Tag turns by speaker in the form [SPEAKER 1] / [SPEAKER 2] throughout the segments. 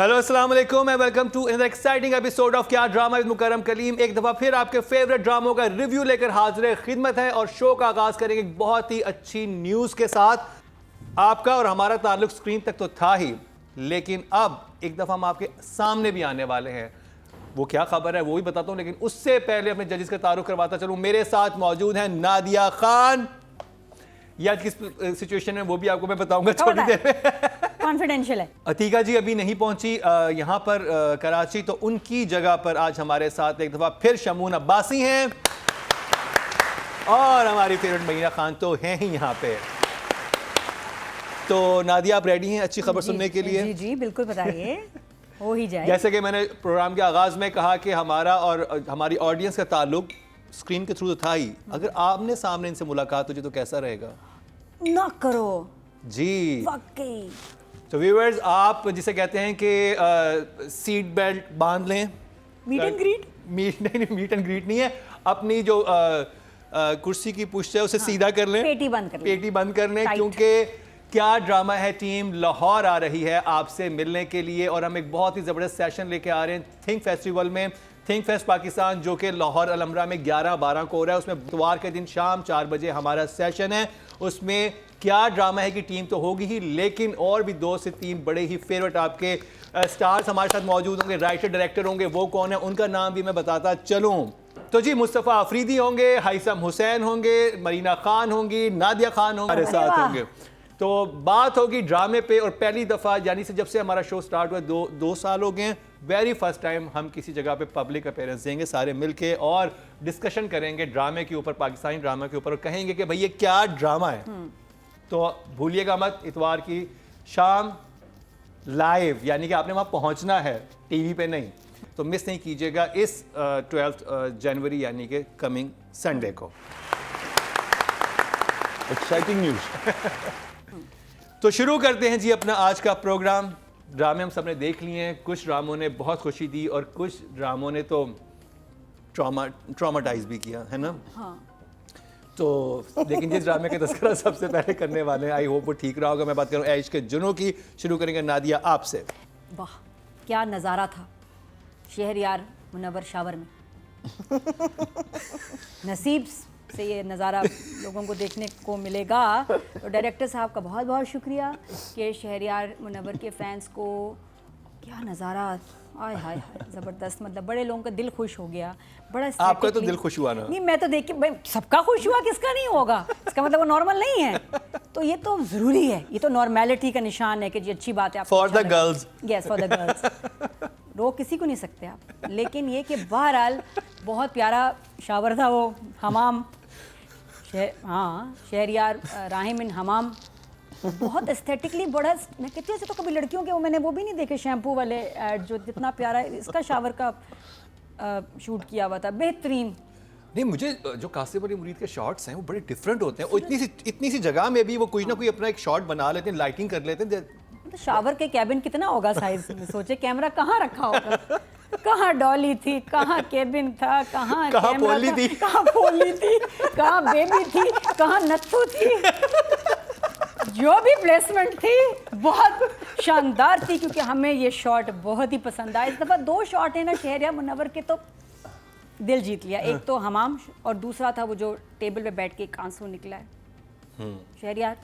[SPEAKER 1] Hello अस्सलाम वालेकुम and welcome to another exciting episode of Kya drama with Mukarram Kaleem. एक दफ़ा फिर आपके फेवरेट ड्रामों का रिव्यू लेकर हाजिर खिदमत है और शो का आगाज़ करेंगे एक बहुत ही अच्छी न्यूज़ के साथ। आपका और हमारा ताल्लुक स्क्रीन तक तो था ही, लेकिन अब एक दफ़ा हम आपके सामने भी आने वाले हैं। वो क्या खबर है वो भी बताता हूँ, लेकिन उससे पहले अपने जजेस का तारुफ करवाता चलूँ। मेरे साथ मौजूद हैं नादिया खान। या किस सिचुएशन में वो भी आपको मैं बताऊंगा थोड़ी देर में।
[SPEAKER 2] कॉन्फिडेंशियल है।
[SPEAKER 1] अतीका जी अभी नहीं पहुंची यहाँ पर कराची, तो उनकी जगह पर आज हमारे साथ एक दफ़ा फिर शमून अब्बासी हैं और हमारी फेवरेट महीना खान तो हैं ही यहाँ पे। तो नादिया आप रेडी हैं अच्छी खबर सुनने के लिए?
[SPEAKER 2] जी जी बिल्कुल, बताइए। हो ही जाए।
[SPEAKER 1] जैसे कि मैंने प्रोग्राम के आगाज़ में कहा कि हमारा और हमारी ऑडियंस का ताल्लुक स्क्रीन के थ्रू तो था ही, अगर आपने सामने इनसे मुलाकात हो जाए तो कैसा रहेगा?
[SPEAKER 2] ना करो
[SPEAKER 1] जी
[SPEAKER 2] वाकई।
[SPEAKER 1] तो व्यूअर्स, आप जिसे कहते हैं कि सीट बेल्ट बांध लें।
[SPEAKER 2] Meet and greet?
[SPEAKER 1] नहीं, मीट एंड ग्रीट नहीं है। अपनी जो कुर्सी की पुश्त है उसे सीधा कर लें,
[SPEAKER 2] पेटी बंद कर लें,
[SPEAKER 1] पेटी बंद कर लें, क्योंकि क्या ड्रामा है टीम लाहौर आ रही है आपसे मिलने के लिए और हम एक बहुत ही ज़बरदस्त सेशन लेके आ रहे हैं थिंक फेस्टिवल में। थिंक फेस्ट पाकिस्तान जो कि लाहौर अलमरा में 11-12 को हो रहा है, उसमें बुधवार के दिन शाम 4 बजे हमारा सेशन है। उसमें क्या ड्रामा है कि टीम तो होगी ही, लेकिन और भी 2 से 3 बड़े ही फेवरेट आपके स्टार्स हमारे साथ मौजूद होंगे। राइटर डायरेक्टर होंगे, वो कौन है उनका नाम भी मैं बताता चलूँ। तो जी, मुस्तफ़ा अफरीदी होंगे, हैसम हुसैन होंगे, मरीना खान होंगी, नादिया खान होंगे, हमारे साथ होंगे। तो बात होगी ड्रामे पे, और पहली दफ़ा यानी से जब से हमारा शो स्टार्ट हुआ 2 साल हो गए, वेरी फर्स्ट टाइम हम किसी जगह पे पब्लिक अपीयरेंस देंगे सारे मिलके और डिस्कशन करेंगे ड्रामे के ऊपर, पाकिस्तानी ड्रामा के ऊपर, और कहेंगे कि भाई ये क्या ड्रामा है। तो भूलिएगा मत, इतवार की शाम लाइव, यानी कि आपने वहाँ पहुँचना है, टीवी पे नहीं। तो मिस नहीं कीजिएगा इस 12 जनवरी यानी कि कमिंग संडे को।
[SPEAKER 3] Exciting news.
[SPEAKER 1] तो शुरू करते हैं जी अपना आज का प्रोग्राम। ड्रामे हम सबने देख लिए हैं, कुछ ड्रामों ने बहुत खुशी दी और कुछ ड्रामों ने तो ट्रॉमाटाइज भी किया है ना।
[SPEAKER 2] हाँ।
[SPEAKER 1] तो लेकिन जिस ड्रामे का तज़किरा सबसे पहले करने वाले हैं, आई होप वो ठीक रहा होगा, मैं बात करूँ ऐश के जुनून की। शुरू करेंगे नादिया आपसे।
[SPEAKER 2] वाह क्या नज़ारा था शहरयार मुनव्वर शावर में। नसीब से ये नज़ारा लोगों को देखने को मिलेगा। तो डायरेक्टर साहब का बहुत बहुत शुक्रिया कि शहरयार मुनव्वर के फैंस को क्या नज़ारा, आय हाय हाय ज़बरदस्त। मतलब बड़े लोगों का दिल खुश हो गया। बड़ा
[SPEAKER 1] आपका तो दिल खुश हुआ ना?
[SPEAKER 2] नहीं, मैं तो देख के भाई सबका खुश हुआ, किसका नहीं होगा? इसका मतलब वो नॉर्मल नहीं है। तो ये तो ज़रूरी है, ये तो नॉर्मेलिटी का निशान है कि जी अच्छी बात है।
[SPEAKER 1] For the girls.
[SPEAKER 2] Yes, for the girls. रोक किसी को नहीं सकते आप। लेकिन ये कि बहरहाल बहुत प्यारा शावर था वो, हमाम। हाँ, शहरयार राहिम इन हमाम बहुत एस्थेटिकली बड़ा। मैं कहती हूँ ऐसे तो कभी लड़कियों के वो मैंने वो भी नहीं देखे शैम्पू वाले ऐड, जो जितना प्यारा इसका शावर का शूट किया हुआ था, बेहतरीन।
[SPEAKER 1] नहीं, मुझे जो कासिम अली मुरीद के शॉट्स हैं वो बड़े डिफरेंट होते हैं। और इतनी सी जगह में भी वो कोई ना कोई अपना एक शॉट बना लेते हैं, लाइटिंग कर लेते हैं।
[SPEAKER 2] तो शावर के कैबिन कितना होगा साइज में, सोचे कैमरा कहाँ रखा होगा, कहाँ डॉली थी, कहाँ केबिन था, कहाँ
[SPEAKER 1] पोली थी,
[SPEAKER 2] कहाँ पोली थी, कहाँ बेबी थी, कहाँ नत्थू थी। जो भी प्लेसमेंट थी बहुत शानदार थी, क्योंकि हमें ये शॉट बहुत ही पसंद आया। इस दफ़ा 2 शॉट है ना शहरयार मुनव्वर के, तो दिल जीत लिया। एक तो हमाम और दूसरा था वो जो टेबल पे बैठ के एक आंसू निकला है। शहरयार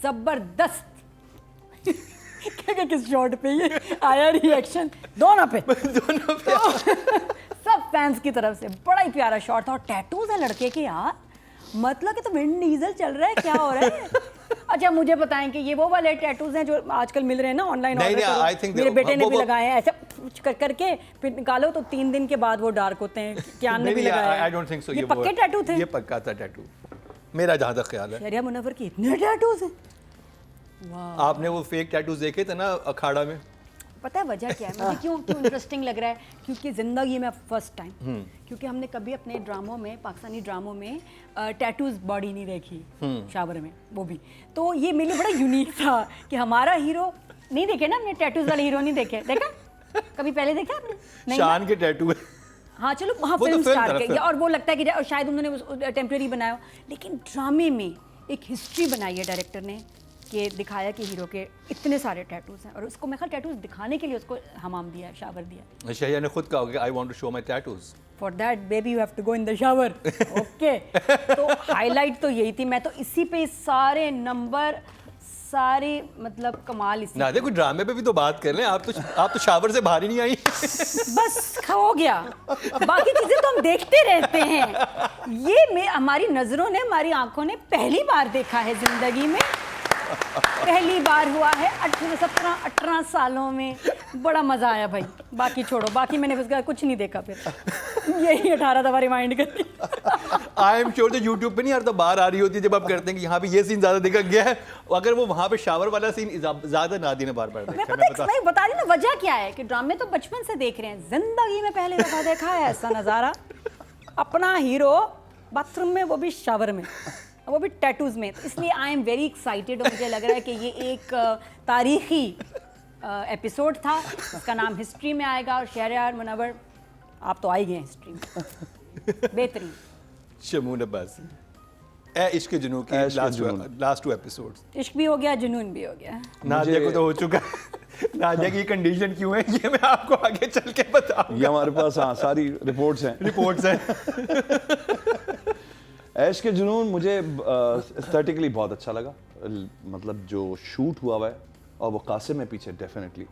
[SPEAKER 2] ज़बरदस्त। क्या किस शॉट पे ये आया रिएक्शन? दोनों पे। सब फैंस की तरफ से बड़ा ही प्यारा शॉट था। और टैटूज है लड़के के यार, मतलब कि तो विंड डीजल चल रहा है, क्या हो रहा है? अच्छा मुझे बताएं कि ये वो वाले टैटूज हैं जो आजकल मिल रहे हैं ना ऑनलाइन? मेरे बेटे ने भी लगाए हैं, ऐसे करके फिर निकालो तो 3 दिन के बाद वो डार्क होते हैं। क्या ने भी लगाया?
[SPEAKER 1] I don't think so.
[SPEAKER 2] ये पक्के टैटू थे?
[SPEAKER 1] ये पक्का था टैटू, मेरा जहाँ तक ख्याल है।
[SPEAKER 2] शहरयार मुनव्वर के इतने टैटूज हैं? वाह।
[SPEAKER 1] आपने वो फेक टैटूज देखे थे ना अखाड़ा में?
[SPEAKER 2] पता है वजह क्या है मुझे, क्यों इंटरेस्टिंग लग रहा है? क्योंकि ज़िंदगी में फर्स्ट टाइम, क्योंकि हमने कभी अपने ड्रामों में, पाकिस्तानी ड्रामों में टैटूज बॉडी नहीं देखी शावर में, वो भी। तो ये मेरे लिए बड़ा यूनिक था कि हमारा हीरो नहीं देखे ना हमने, टैटूज वाले हीरो नहीं देखे। देखा कभी पहले देखा आपने? नहीं,
[SPEAKER 1] शान के टैटू है।
[SPEAKER 2] हाँ चलो, हाँ फिल्म स्टार के, और वो लगता है कि शायद उन्होंने टेम्परेरी बनाया। लेकिन ड्रामे में एक हिस्ट्री बनाई है डायरेक्टर ने कि दिखाया कि हीरो के इतने सारे टैटूज हैं और उसको मैं ख्याल टैटूज दिखाने के लिए उसको हमाम दिया, शावर दिया।
[SPEAKER 1] शहिया ने खुद कहा कि I want to show my tattoos.
[SPEAKER 2] For that baby you have to go in the shower. Okay, तो हाईलाइट तो यही थी, मैं तो इसी पे सारे नंबर सारी मतलब कमाल इसी
[SPEAKER 1] ना देखो ड्रामे पे भी तो बात कर लें, आप तो शावर से बाहर ही नहीं आई।
[SPEAKER 2] बस हो गया, बाकी चीजें तो हम देखते रहते हैं। ये हमारी नजरों ने, हमारी आंखों ने पहली बार देखा है जिंदगी में, पहली बार हुआ है 17-18 सालों में। बड़ा मजा आया भाई, बाकी छोड़ो, बाकी मैंने उसका कुछ नहीं देखा, फिर यही 18 दफा रिमाइंड करती।
[SPEAKER 1] आई एम श्योर यूट्यूब पे नहीं यार तो बाहर आ रही होती है जब आप करते हैं कि यहाँ पे ये सीन ज्यादा देखा गया है, अगर वो वहाँ पे शावर वाला सीन ज्यादा नादी ने बार-बार देखा।
[SPEAKER 2] मैं बता रही ना वजह क्या है कि ड्रामे तो बचपन से देख रहे हैं, जिंदगी में पहली दफा देखा है ऐसा नजारा, अपना हीरो बाथरूम में, वो भी शावर में, वो भी टैटूज में। तो इसलिए आई एम वेरी एक्साइटेड और मुझे लग रहा है कि ये एक तारीखी एपिसोड था, इसका नाम हिस्ट्री में आएगा। और शहरयार मुनव्वर आप तो आ ही गए हिस्ट्री में, बेहतरीन।
[SPEAKER 1] शमून अब्बास ए इश्क जुनून की लास्ट 2 एपिसोड्स,
[SPEAKER 2] इश्क भी हो गया, जुनून भी हो गया।
[SPEAKER 1] नादिया को तो हो चुका है। नादिया की कंडीशन क्यों है ये मैं आपको आगे चल के बताऊंगा।
[SPEAKER 3] ये हमारे पास हाँ सारी रिपोर्ट्स हैं। ऐश के जुनून मुझे एस्थेटिकली बहुत अच्छा लगा, मतलब जो शूट हुआ है और वो कासिम है पीछे, डेफिनेटली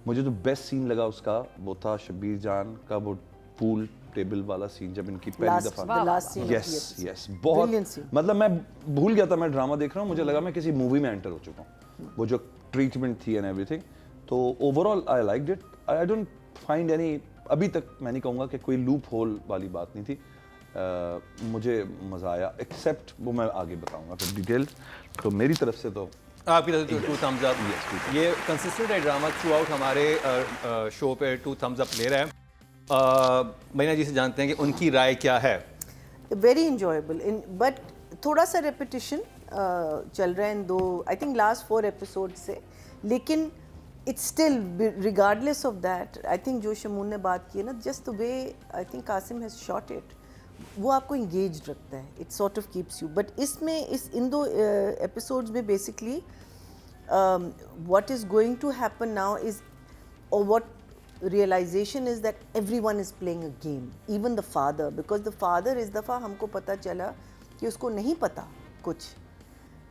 [SPEAKER 3] मुझे जो बेस्ट सीन लगा उसका वो था शब्बीर जान का वो पूल टेबल वाला सीन, जब इनकी पहली दफा यस बहुत, मतलब मैं भूल गया था मैं ड्रामा देख रहा हूँ, मुझे लगा मैं किसी मूवी में एंटर हो चुका हूँ, वो जो ट्रीटमेंट थी एंड एवरीथिंग। तो overall I liked it, I don't find any, अभी तक मैं नहीं कहूँगा कि कोई लूप होल वाली बात नहीं थी। मुझे मज़ा आया, एक्सेप्ट वो मैं आगे बताऊंगा फिर डिटेल। तो मेरी तरफ से तो
[SPEAKER 1] आपकी तरफ से 2 thumbs up। ये कंसिस्टेंट है ड्रामा थ्रू आउट, हमारे शो पे 2 thumbs up ले रहे हैं। महीना जी से जानते हैं कि उनकी राय क्या है।
[SPEAKER 4] वेरी इंजॉयबल बट थोड़ा सा रेपिटिशन चल रहा है in 2 I think last 4 episode से, लेकिन it's still regardless of that I think जो शमून ने बात की है ना, just the way I think Qasim has shot it, वो आपको इंगेज रखता है, it sort of keeps you. But इसमें इन 2 एपिसोड्स में basically what is going to happen now is, और what realization is that everyone is playing a game, even the father, because the father इस दफ़ा हमको पता चला कि उसको नहीं पता कुछ,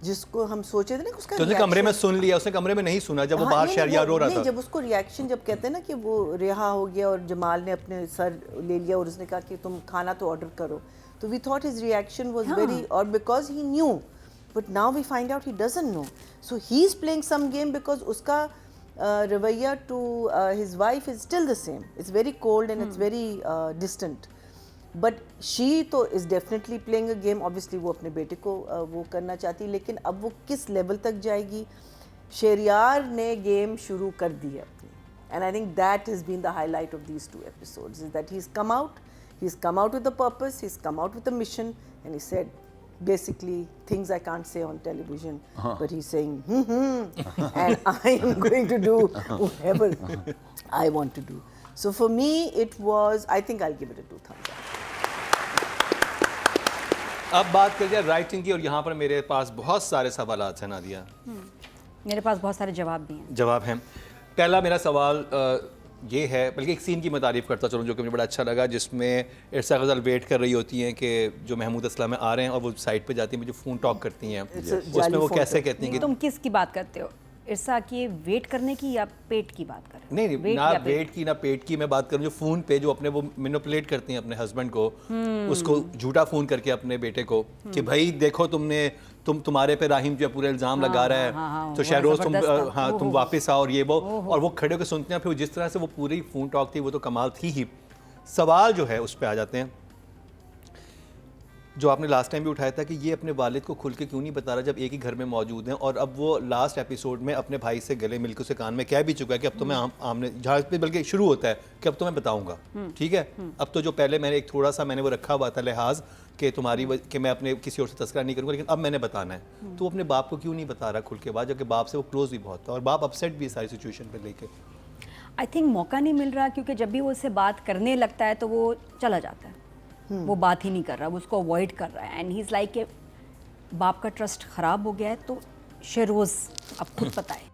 [SPEAKER 4] जिसको हम सोचे थे ना कि उसका,
[SPEAKER 1] तो उसने कमरे में सुन लिया, उसने कमरे में नहीं सुना जब वो बाहर शहरयार रो रहा था।
[SPEAKER 4] जब उसको रिएक्शन जब कहते हैं ना कि वो रिहा हो गया और जमाल ने अपने सर ले लिया और उसने कहा कि तुम खाना तो ऑर्डर करो, तो we thought his reaction was very, और because he knew, but now we find out he doesn't know, so he is playing some game, because उसका रवैया to his wife is still the same. It's very cold and it's very distant. But she तो is definitely playing a game. Obviously वो अपने बेटे को वो करना चाहती है, लेकिन अब वो किस लेवल तक जाएगी। शहरयार ने गेम शुरू कर दी है अपनी, and I think that has been the highlight of these 2 episodes, is that he's come out with a purpose, he's come out with a mission, and he said basically things I can't say on television, but he's saying and I am going to do whatever I want to do. So for me it was, I think I'll give it a 2 thumbs up.
[SPEAKER 1] अब बात कर जाए writing की, और यहाँ पर मेरे पास बहुत सारे सवालात हैं नादिया।
[SPEAKER 2] मेरे पास बहुत सारे जवाब भी हैं।
[SPEAKER 1] जवाब हैं। पहला मेरा सवाल ये है, बल्कि एक सीन की मैं तारीफ़ करता चलूँ जो कि मुझे बड़ा अच्छा लगा, जिसमें इरसा गज़ल वेट कर रही होती हैं कि जो महमूद असलम आ रहे हैं, और वो साइड पे जाती हैं, मुझे फ़ोन टॉक करती हैं, उसमें वो कैसे कहती हैं कि
[SPEAKER 2] तुम किस की बात करते हो, इरसा की वेट करने की या पेट की बात कर रहे हो?
[SPEAKER 1] नहीं ना वेट की ना पेट की, मैं बात करूँ जो फ़ोन पे जो अपने वो मैनिपुलेट करती हैं अपने हस्बैंड को, उसको झूठा फ़ोन करके अपने बेटे को कि भाई देखो तुम्हारे पे राहिम जो पूरा इल्ज़ाम लगा रहा है, तो शहरोज तुम वापस आओ, और ये वो, और वो खड़े होकर सुनते हैं। फिर जिस तरह से वो पूरी फ़ोन टॉक थी वो तो कमाल थी ही। सवाल जो है उस पर आ जाते हैं जो आपने लास्ट टाइम भी उठाया था कि ये अपने वालिद को खुल के क्यों नहीं बता रहा जब एक ही घर में मौजूद हैं, और अब वो लास्ट एपिसोड में अपने भाई से गले मिलकर उसे कान में कह भी चुका है कि अब तो मैं आमने जहाँ पे बल्कि शुरू होता है कि अब तो मैं बताऊंगा, ठीक है। अब तो जो पहले मैंने एक थोड़ा सा मैंने वो रखा हुआ था लिहाज कि कि मैं अपने किसी और से तस्करा नहीं करूँगा, लेकिन अब मैंने बताना है, तो अपने बाप को क्यों नहीं बता रहा खुल के बाद, जबकि बाप से वो क्लोज भी बहुत था और बाप अपसेट भी सारी सिचुएशन पर लेके।
[SPEAKER 2] आई थिंक मौका नहीं मिल रहा, क्योंकि जब भी वो उससे बात करने लगता है तो वो चला जाता है, वो बात ही नहीं कर रहा, वो उसको अवॉइड कर रहा है, एंड ही इज़ लाइक बाप का ट्रस्ट ख़राब हो गया है, तो शेरोज़ अब खुद पता है,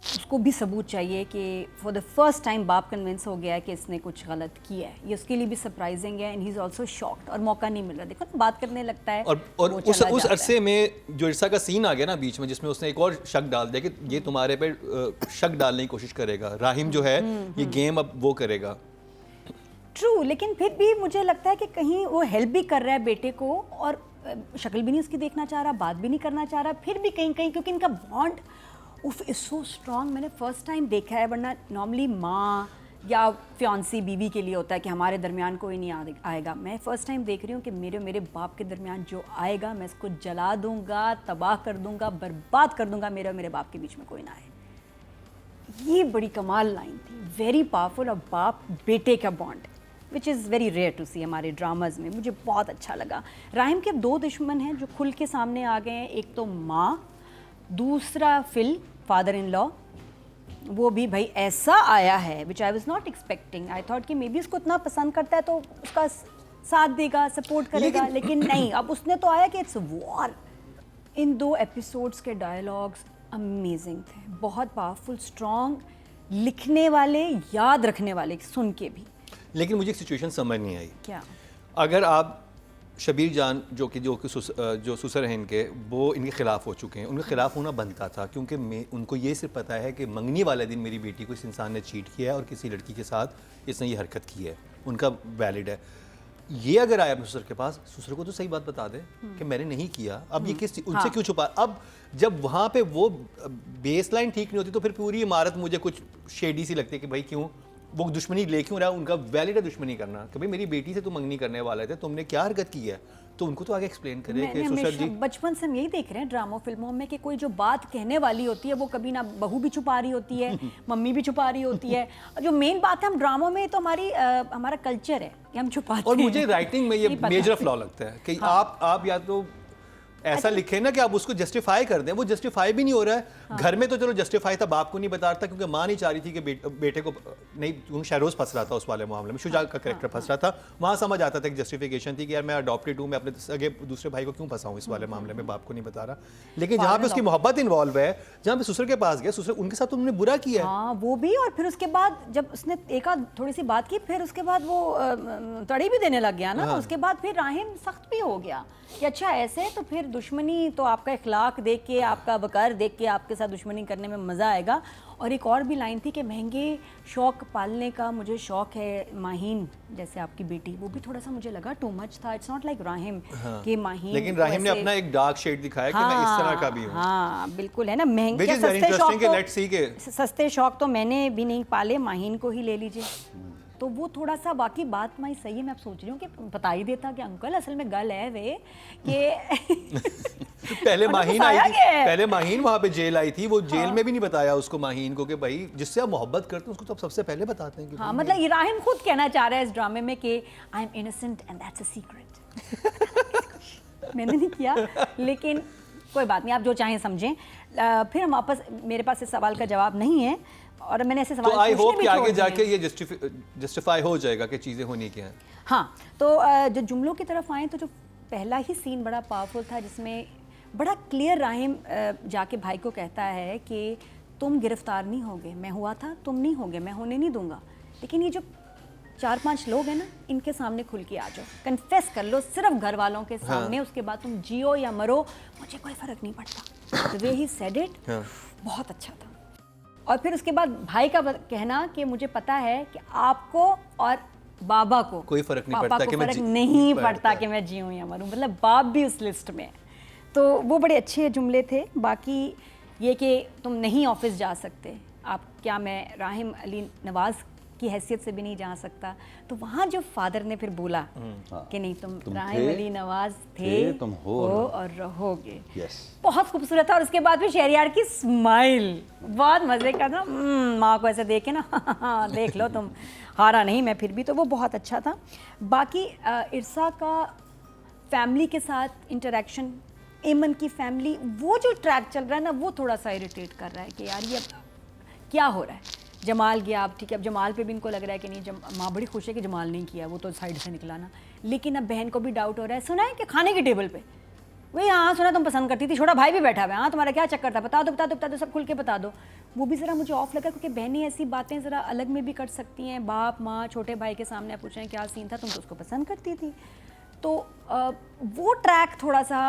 [SPEAKER 2] उसको भी सबूत चाहिए कि फॉर द फर्स्ट टाइम बाप कन्विंस हो गया है कि इसने कुछ गलत किया है। ये उसके लिए भी सरप्राइजिंग है and he is also shocked, और मौका नहीं मिल रहा। देखो ना, बात करने लगता है
[SPEAKER 1] और
[SPEAKER 2] वो
[SPEAKER 1] उस
[SPEAKER 2] चला जाता है।
[SPEAKER 1] अरसे में जो इरसा का सीन आ गया ना बीच में, जिसमें उसने एक और शक डाल दिया कि ये तुम्हारे पे शक डालने की कोशिश करेगा, राहिम जो है ये गेम अब वो करेगा।
[SPEAKER 2] ट्रू, लेकिन फिर भी मुझे लगता है कि कहीं वो हेल्प भी कर रहा है बेटे को, और शक्ल भी नहीं उसकी देखना चाह रहा, बात भी नहीं करना चाह रहा, फिर भी कहीं कहीं क्योंकि इनका बॉन्ड उफ इज सो स्ट्रॉन्ग। मैंने फर्स्ट टाइम देखा है, वरना नॉर्मली माँ या फियांसी बीवी के लिए होता है कि हमारे दरमियान कोई नहीं आएगा। मैं फर्स्ट टाइम देख रही हूँ कि मेरे बाप के दरमियान जो आएगा मैं इसको जला दूंगा, तबाह कर दूंगा, बर्बाद कर दूंगा, मेरे और मेरे बाप के बीच में कोई ना आए। ये बड़ी कमाल लाइन थी, वेरी पावरफुल, और बाप बेटे का bond which is very rare to see हमारे ड्रामाज में। मुझे बहुत अच्छा लगा। राहिम के अब 2 दुश्मन हैं जो खुल के सामने आ गए हैं, एक तो माँ, दूसरा फिल फादर इन लॉ। वो भी भाई ऐसा आया है which I was not expecting. I thought कि मे बी उसको इतना पसंद करता है तो उसका साथ देगा, सपोर्ट करेगा, लेकिन नहीं, अब उसने तो आया कि इट्स वॉर। इन 2 एपिसोड्स के डायलॉग्स अमेजिंग थे, बहुत पावरफुल, स्ट्रॉन्ग, लिखने वाले, याद रखने वाले, सुन के भी।
[SPEAKER 1] लेकिन मुझे एक सिचुएशन समझ नहीं आई।
[SPEAKER 2] क्या?
[SPEAKER 1] अगर आप शबीर जान जो सुसर हैं इनके, वो इनके ख़िलाफ़ हो चुके हैं, उनके ख़िलाफ़ होना बनता था, क्योंकि उनको ये सिर्फ पता है कि मंगनी वाले दिन मेरी बेटी को इस इंसान ने चीट किया है और किसी लड़की के साथ इसने ये हरकत की है, उनका वैलिड है। ये अगर आया अपने ससुर के पास, ससुर को तो सही बात बता दे कि मैंने नहीं किया, अब ये किस उनसे क्यों छुपा। अब जब वहाँ पे वो बेस लाइन ठीक नहीं होती तो फिर पूरी इमारत मुझे कुछ शेडी सी लगती है कि भाई क्यों वो दुश्मनी ले क्यों रहा है। उनका वैलिड है दुश्मनी करना कि भाई मेरी बेटी से तुम मंगनी करने वाले थे, तुमने क्या हरकत की है, तो उनको तो आगे एक्सप्लेन करे कि ससुर जी।
[SPEAKER 2] बचपन से हम यही देख रहे हैं ड्रामों फिल्मों में कि कोई जो बात कहने वाली होती है वो कभी ना बहू भी छुपा रही होती है, मम्मी भी छुपा रही होती है। जो मेन बात है हम ड्रामों में, तो हमारा कल्चर है कि हम छुपाते हैं।
[SPEAKER 1] और मुझे राइटिंग में ये मेजर फ्लॉ लगता है कि आप या तो ऐसा लिखे ना कि आप उसको जस्टिफाई कर दें, वो जस्टिफाई भी नहीं हो रहा है। घर में तो चलो जस्टिफाई था, बाप को नहीं बता रहा था क्योंकि माँ नहीं चाह रही थी कि बेटे को नहीं, क्योंकि शहरोज फंस रहा था उस वाले मामले में, शुजा का कैरेक्टर फंस रहा था, वहाँ समझ आता था कि जस्टिफिकेशन थी कि यार मैं अडॉप्टेड हूँ, मैं अपने सगे दूसरे भाई को क्यों फंसाऊँ इस वाले मामले में, बाप को नहीं बता रहा। लेकिन जहाँ पे उसकी मोहब्बत इन्वॉल्व है, जहाँ पे ससुर के पास गया, ससुर उनके साथ उन्होंने बुरा किया है।
[SPEAKER 2] हाँ वो भी, और फिर उसके बाद जब उसने एक आध थोड़ी सी बात की, फिर उसके बाद वो तड़ी भी देने लग गया ना। उसके बाद फिर राहिम सख्त भी हो गया कि अच्छा ऐसे तो फिर दुश्मनी, तो आपका इखलाक देख के, आपका वकार देख के आपके साथ दुश्मनी करने में मज़ा आएगा। और एक और भी लाइन थी कि महंगे शौक पालने का मुझे शौक है, माहीन जैसे आपकी बेटी, वो भी थोड़ा सा मुझे लगा टू मच था। इट्स नॉट लाइक राहिम कि माहीन,
[SPEAKER 1] लेकिन राहिम ने अपना एक डार्क शेड दिखाया कि मैं इस तरह का भी हूँ।
[SPEAKER 2] हाँ बिल्कुल है ना, महंगे सस्ते शौक तो मैंने भी नहीं पाले, माहीन को ही ले लीजिए। तो वो थोड़ा सा, बाकी बात मैं सही है, मैं अब सोच रही हूँ कि बता ही देता कि अंकल असल में गल है वे कि
[SPEAKER 1] पहले माहीन आई थी, पहले माहीन वहाँ पे जेल आई थी, वो जेल में भी नहीं बताया उसको माहीन को कि भाई जिससे आप मोहब्बत करते हैं उसको तो आप सबसे पहले बताते हैं कि
[SPEAKER 2] हाँ, मतलब इराहिम खुद कहना चाह रहा है इस ड्रामे में कि I am innocent and that's a secret. मैंने नहीं किया, लेकिन कोई बात नहीं, आप जो चाहें समझें। फिर हम वापस, मेरे पास इस सवाल का जवाब नहीं है और मैंने ऐसे सवाल
[SPEAKER 1] तो आई होप कि आगे जाके ये जस्टिफाई हो जाएगा कि चीज़ें होनी क्या हैं।
[SPEAKER 2] हाँ, तो जो जुमलों की तरफ आए तो जो पहला ही सीन बड़ा पावरफुल था, जिसमें बड़ा क्लियर राहिम जाके भाई को कहता है कि तुम गिरफ्तार नहीं होगे, मैं हुआ था, तुम नहीं होगे, मैं होने नहीं दूंगा। लेकिन ये जो 4-5 लोग हैं ना, इनके सामने खुल के आ जाओ, कन्फेस कर लो सिर्फ घर वालों के सामने। उसके बाद तुम जियो या मरो, मुझे कोई फर्क नहीं पड़ता। The way he said it बहुत अच्छा था। और फिर उसके बाद भाई का कहना कि मुझे पता है कि आपको और बाबा को
[SPEAKER 1] कोई फर्क नहीं
[SPEAKER 2] पड़ता
[SPEAKER 1] कि
[SPEAKER 2] नहीं पड़ता कि मैं जीऊँ या मरूँ, मतलब बाप भी उस लिस्ट में। तो वो बड़े अच्छे जुमले थे। बाकी ये कि तुम नहीं ऑफिस जा सकते, आप क्या, मैं राहिम अली नवाज़ की हैसियत से भी नहीं जा सकता। तो वहाँ जो फादर ने फिर बोला कि नहीं, तुम राहिम अली नवाज थे, तुम हो और रहोगे। बहुत खूबसूरत था। और उसके बाद फिर शहरयार की स्माइल बहुत मज़े का था, माँ को ऐसे देखे ना देख लो तुम, हारा नहीं मैं फिर भी, तो वो बहुत अच्छा था। बाकी इरसा का फैमिली के साथ इंटरेक्शन, एमन की फैमिली, वो जो ट्रैक चल रहा है ना, वो थोड़ा सा इरिटेट कर रहा है कि यार ये क्या हो रहा है। जमाल गया, अब ठीक है, अब जमाल पे भी इनको लग रहा है कि नहीं, माँ बड़ी खुश है कि जमाल नहीं किया, वो तो साइड से निकला ना। लेकिन अब बहन को भी डाउट हो रहा है, सुना है कि खाने की टेबल पे वही हाँ सुना तुम पसंद करती थी, छोटा भाई भी बैठा हुआ है, हाँ तुम्हारा क्या चक्कर था, बता दो सब खुल के बता दो। वो भी ज़रा मुझे ऑफ लगा क्योंकि बहनें ऐसी बातें ज़रा अलग में भी कर सकती हैं, बाप माँ छोटे भाई के सामने पूछ रहे हैं क्या सीन था, तुम तो उसको पसंद करती थी। तो वो ट्रैक थोड़ा सा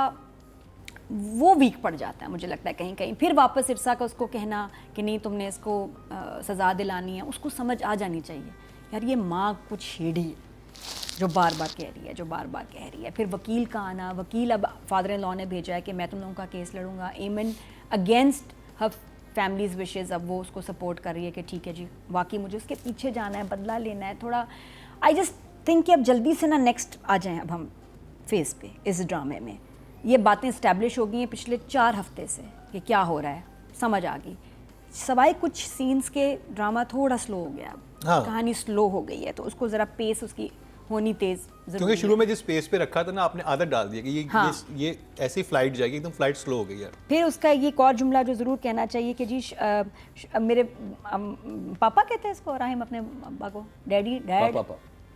[SPEAKER 2] वो वीक पड़ जाता है मुझे लगता है कहीं कहीं। फिर वापस इरसा का उसको कहना कि नहीं तुमने इसको सज़ा दिलानी है, उसको समझ आ जानी चाहिए यार ये माँ कुछ छेड़ी है जो बार बार कह रही है। फिर वकील का आना, वकील अब फादर इन लॉ ने भेजा है कि मैं तुम लोगों का केस लड़ूंगा एमन अगेंस्ट हर फैमिलीज़ विशेज़। अब वो उसको सपोर्ट कर रही है कि ठीक है जी वाकई मुझे उसके पीछे जाना है, बदला लेना है थोड़ा। आई जस्ट थिंक कि अब जल्दी से ना नेक्स्ट आ जाएं अब हम फेस पे इस ड्रामे में। ये बातें इस्टेब्लिश हो गई हैं पिछले 4 हफ्ते से कि क्या हो रहा है, समझ आ गई। सवाई कुछ सीन्स के ड्रामा थोड़ा स्लो हो गया,
[SPEAKER 1] हाँ।
[SPEAKER 2] कहानी स्लो हो गई है तो उसको ज़रा पेस उसकी होनी तेज़ ज़रूरी
[SPEAKER 1] क्योंकि
[SPEAKER 2] है।
[SPEAKER 1] शुरू में जिस पेस पे रखा था ना आपने आदत डाल दी है कि
[SPEAKER 2] हाँ।
[SPEAKER 1] ये ऐसी फ्लाइट जाएगी, एकदम फ्लाइट स्लो हो गई है।
[SPEAKER 2] फिर उसका ये एक और जुमला जो ज़रूर कहना चाहिए कि जी मेरे पापा कहते हैं इसको, राहिम अपने पापा को डैड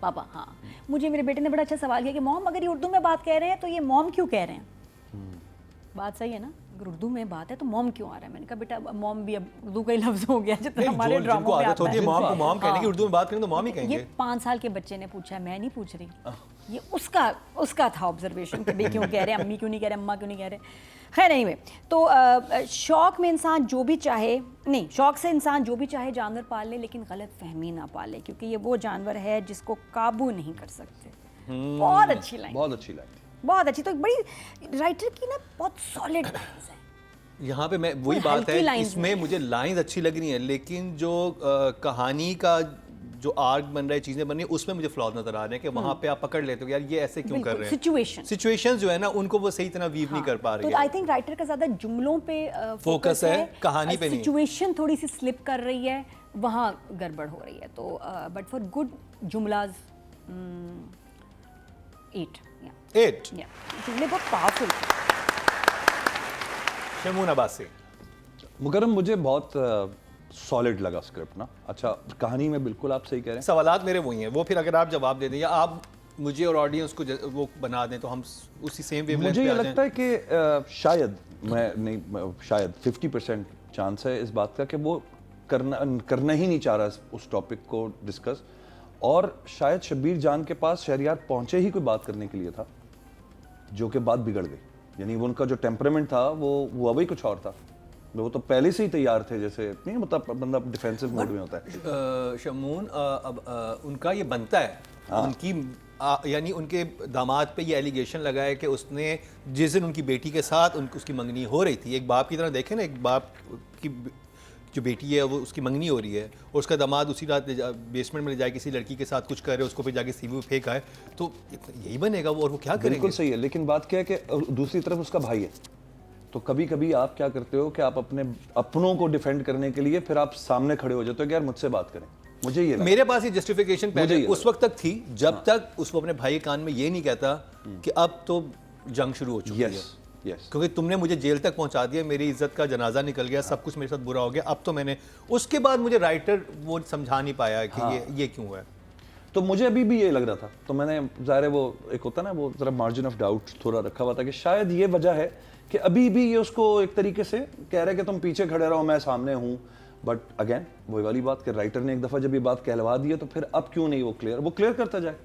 [SPEAKER 2] पापा हाँ। मुझे मेरे बेटे ने बड़ा अच्छा सवाल किया कि मॉम अगर ये उर्दू में बात कह रहे हैं तो ये मॉम क्यों कह रहे हैं? बात सही है ना, अगर उर्दू में बात है तो मॉम क्यों आ रहा है? मैंने कहा बेटा मॉम भी अब उर्दू का ही लफ्ज़ हो गया जितना हमारे
[SPEAKER 1] जिनको
[SPEAKER 2] ड्रामों में
[SPEAKER 1] आदत
[SPEAKER 2] आता
[SPEAKER 1] होती है
[SPEAKER 2] है।
[SPEAKER 1] मॉम को मॉम कहने की,
[SPEAKER 2] हाँ।
[SPEAKER 1] उर्दू में बात करें तो मॉम ही
[SPEAKER 2] ये
[SPEAKER 1] कहेंगे।
[SPEAKER 2] 5 साल के बच्चे ने पूछा है, मैं नहीं पूछ रही, ये उसका था ऑब्जर्वेशन कि भाई क्यों कह रहे हैं, अम्मी क्यों नहीं कह रहे, अम्मा क्यों नहीं कह रहे। खैर एनीवे, तो शौक में इंसान जो भी चाहे, नहीं शौक से इंसान जो भी चाहे जानवर पाल ले लेकिन गलत फहमी ना पाले, क्योंकि ये वो जानवर है जिसको काबू नहीं कर सकते। बहुत अच्छी लाइन, बहुत अच्छी। तो एक बड़ी राइटर की ना बहुत सॉलिड लाइन्स है
[SPEAKER 1] यहाँ पे मैं वही
[SPEAKER 2] कोई
[SPEAKER 1] बात
[SPEAKER 2] हल्की
[SPEAKER 1] है,
[SPEAKER 2] lines
[SPEAKER 1] इसमें
[SPEAKER 2] नहीं है।
[SPEAKER 1] मुझे लाइंस अच्छी लग रही हैं लेकिन जो कहानी का जो आर्क बन रहा है, चीजें बन रही हैं, उसमें मुझे फ्लॉज नजर आ रहे हैं कि वहाँ पे आप पकड़ लेते हो यार ये ऐसे क्यों कर रहे हैं। सिचुएशन जो है ना उनको वो सही तरह वीव नहीं कर पा रही
[SPEAKER 2] तो आई थिंक राइटर का ज्यादा जुमलों पे
[SPEAKER 1] फोकस है, कहानी पे नहीं।
[SPEAKER 2] सिचुएशन थोड़ी सी स्लिप कर रही है, वहाँ गड़बड़ हो रही है। तो बट फॉर गुड जुमलाज 8 जुमले बहुत पावरफुल।
[SPEAKER 1] शमून अब्बासी।
[SPEAKER 3] मुकरम मुझे बहुत सॉलिड लगा स्क्रिप्ट ना। अच्छा कहानी में बिल्कुल आप सही कह रहे हैं।
[SPEAKER 1] सवालात मेरे वही हैं, वो फिर अगर आप जवाब दे दें या आप मुझे और ऑडियंस को वो बना दें तो हम उसी सेम वेवलेंथ पे आ जाएं।
[SPEAKER 3] मुझे ये लगता है कि शायद मैं नहीं शायद 50% चांस है इस बात का कि वो करना ही नहीं चाह रहा उस टॉपिक को डिस्कस, और शायद शब्बीर जान के पास शहरयार पहुंचे ही कोई बात करने के लिए था जो कि बात बिगड़ गई। यानी वो उनका जो टेम्परामेंट था वो हुआ वही कुछ और था। वो तो पहले से ही तैयार थे, जैसे नहीं मतलब बंदा डिफेंसिव मोड में होता है।
[SPEAKER 1] शमून अब उनका ये बनता है, उनकी यानी उनके दामाद पे ये एलिगेशन लगा है कि उसने जिस दिन उनकी बेटी के साथ उसकी मंगनी हो रही थी, एक बाप की तरह देखें ना, एक बाप की जो बेटी है वो उसकी मंगनी हो रही है और उसका दामाद उसी रात बेसमेंट में ले जाए किसी लड़की के साथ कुछ करे, उसको फिर जाके सीवी फेंक आए, तो यही बनेगा वो। और वो क्या करेंगे?
[SPEAKER 3] बिल्कुल सही है, लेकिन बात क्या है कि दूसरी तरफ उसका भाई है। तो कभी कभी आप क्या करते हो कि आप अपनों को डिफेंड करने के लिए फिर आप सामने खड़े हो जाते हो कि यार मुझसे बात करें। मुझे ये
[SPEAKER 1] मेरे पास ये जस्टिफिकेशन पहले उस वक्त तक थी जब तक उसको अपने भाई के कान में ये नहीं कहता कि अब तो जंग शुरू हो चुकी है, क्योंकि तुमने मुझे जेल तक पहुंचा दिया, मेरी इज्जत का जनाजा निकल गया, सब कुछ मेरे साथ बुरा हो गया, अब तो मैंने। उसके बाद मुझे राइटर वो समझा नहीं पाया कि ये क्यों है।
[SPEAKER 3] तो मुझे अभी भी ये लग रहा था, तो मैंने ज़ाहिर है वो एक होता ना वो जरा मार्जिन ऑफ डाउट थोड़ा रखा हुआ था कि शायद ये वजह है कि अभी भी ये उसको एक तरीके से कह रहा है कि तुम पीछे खड़े रहो, मैं सामने हूँ। बट अगेन वही वाली बात कि राइटर ने एक दफ़ा जब ये बात कहलवा दी है तो फिर अब क्यों नहीं वो क्लियर करता जाए।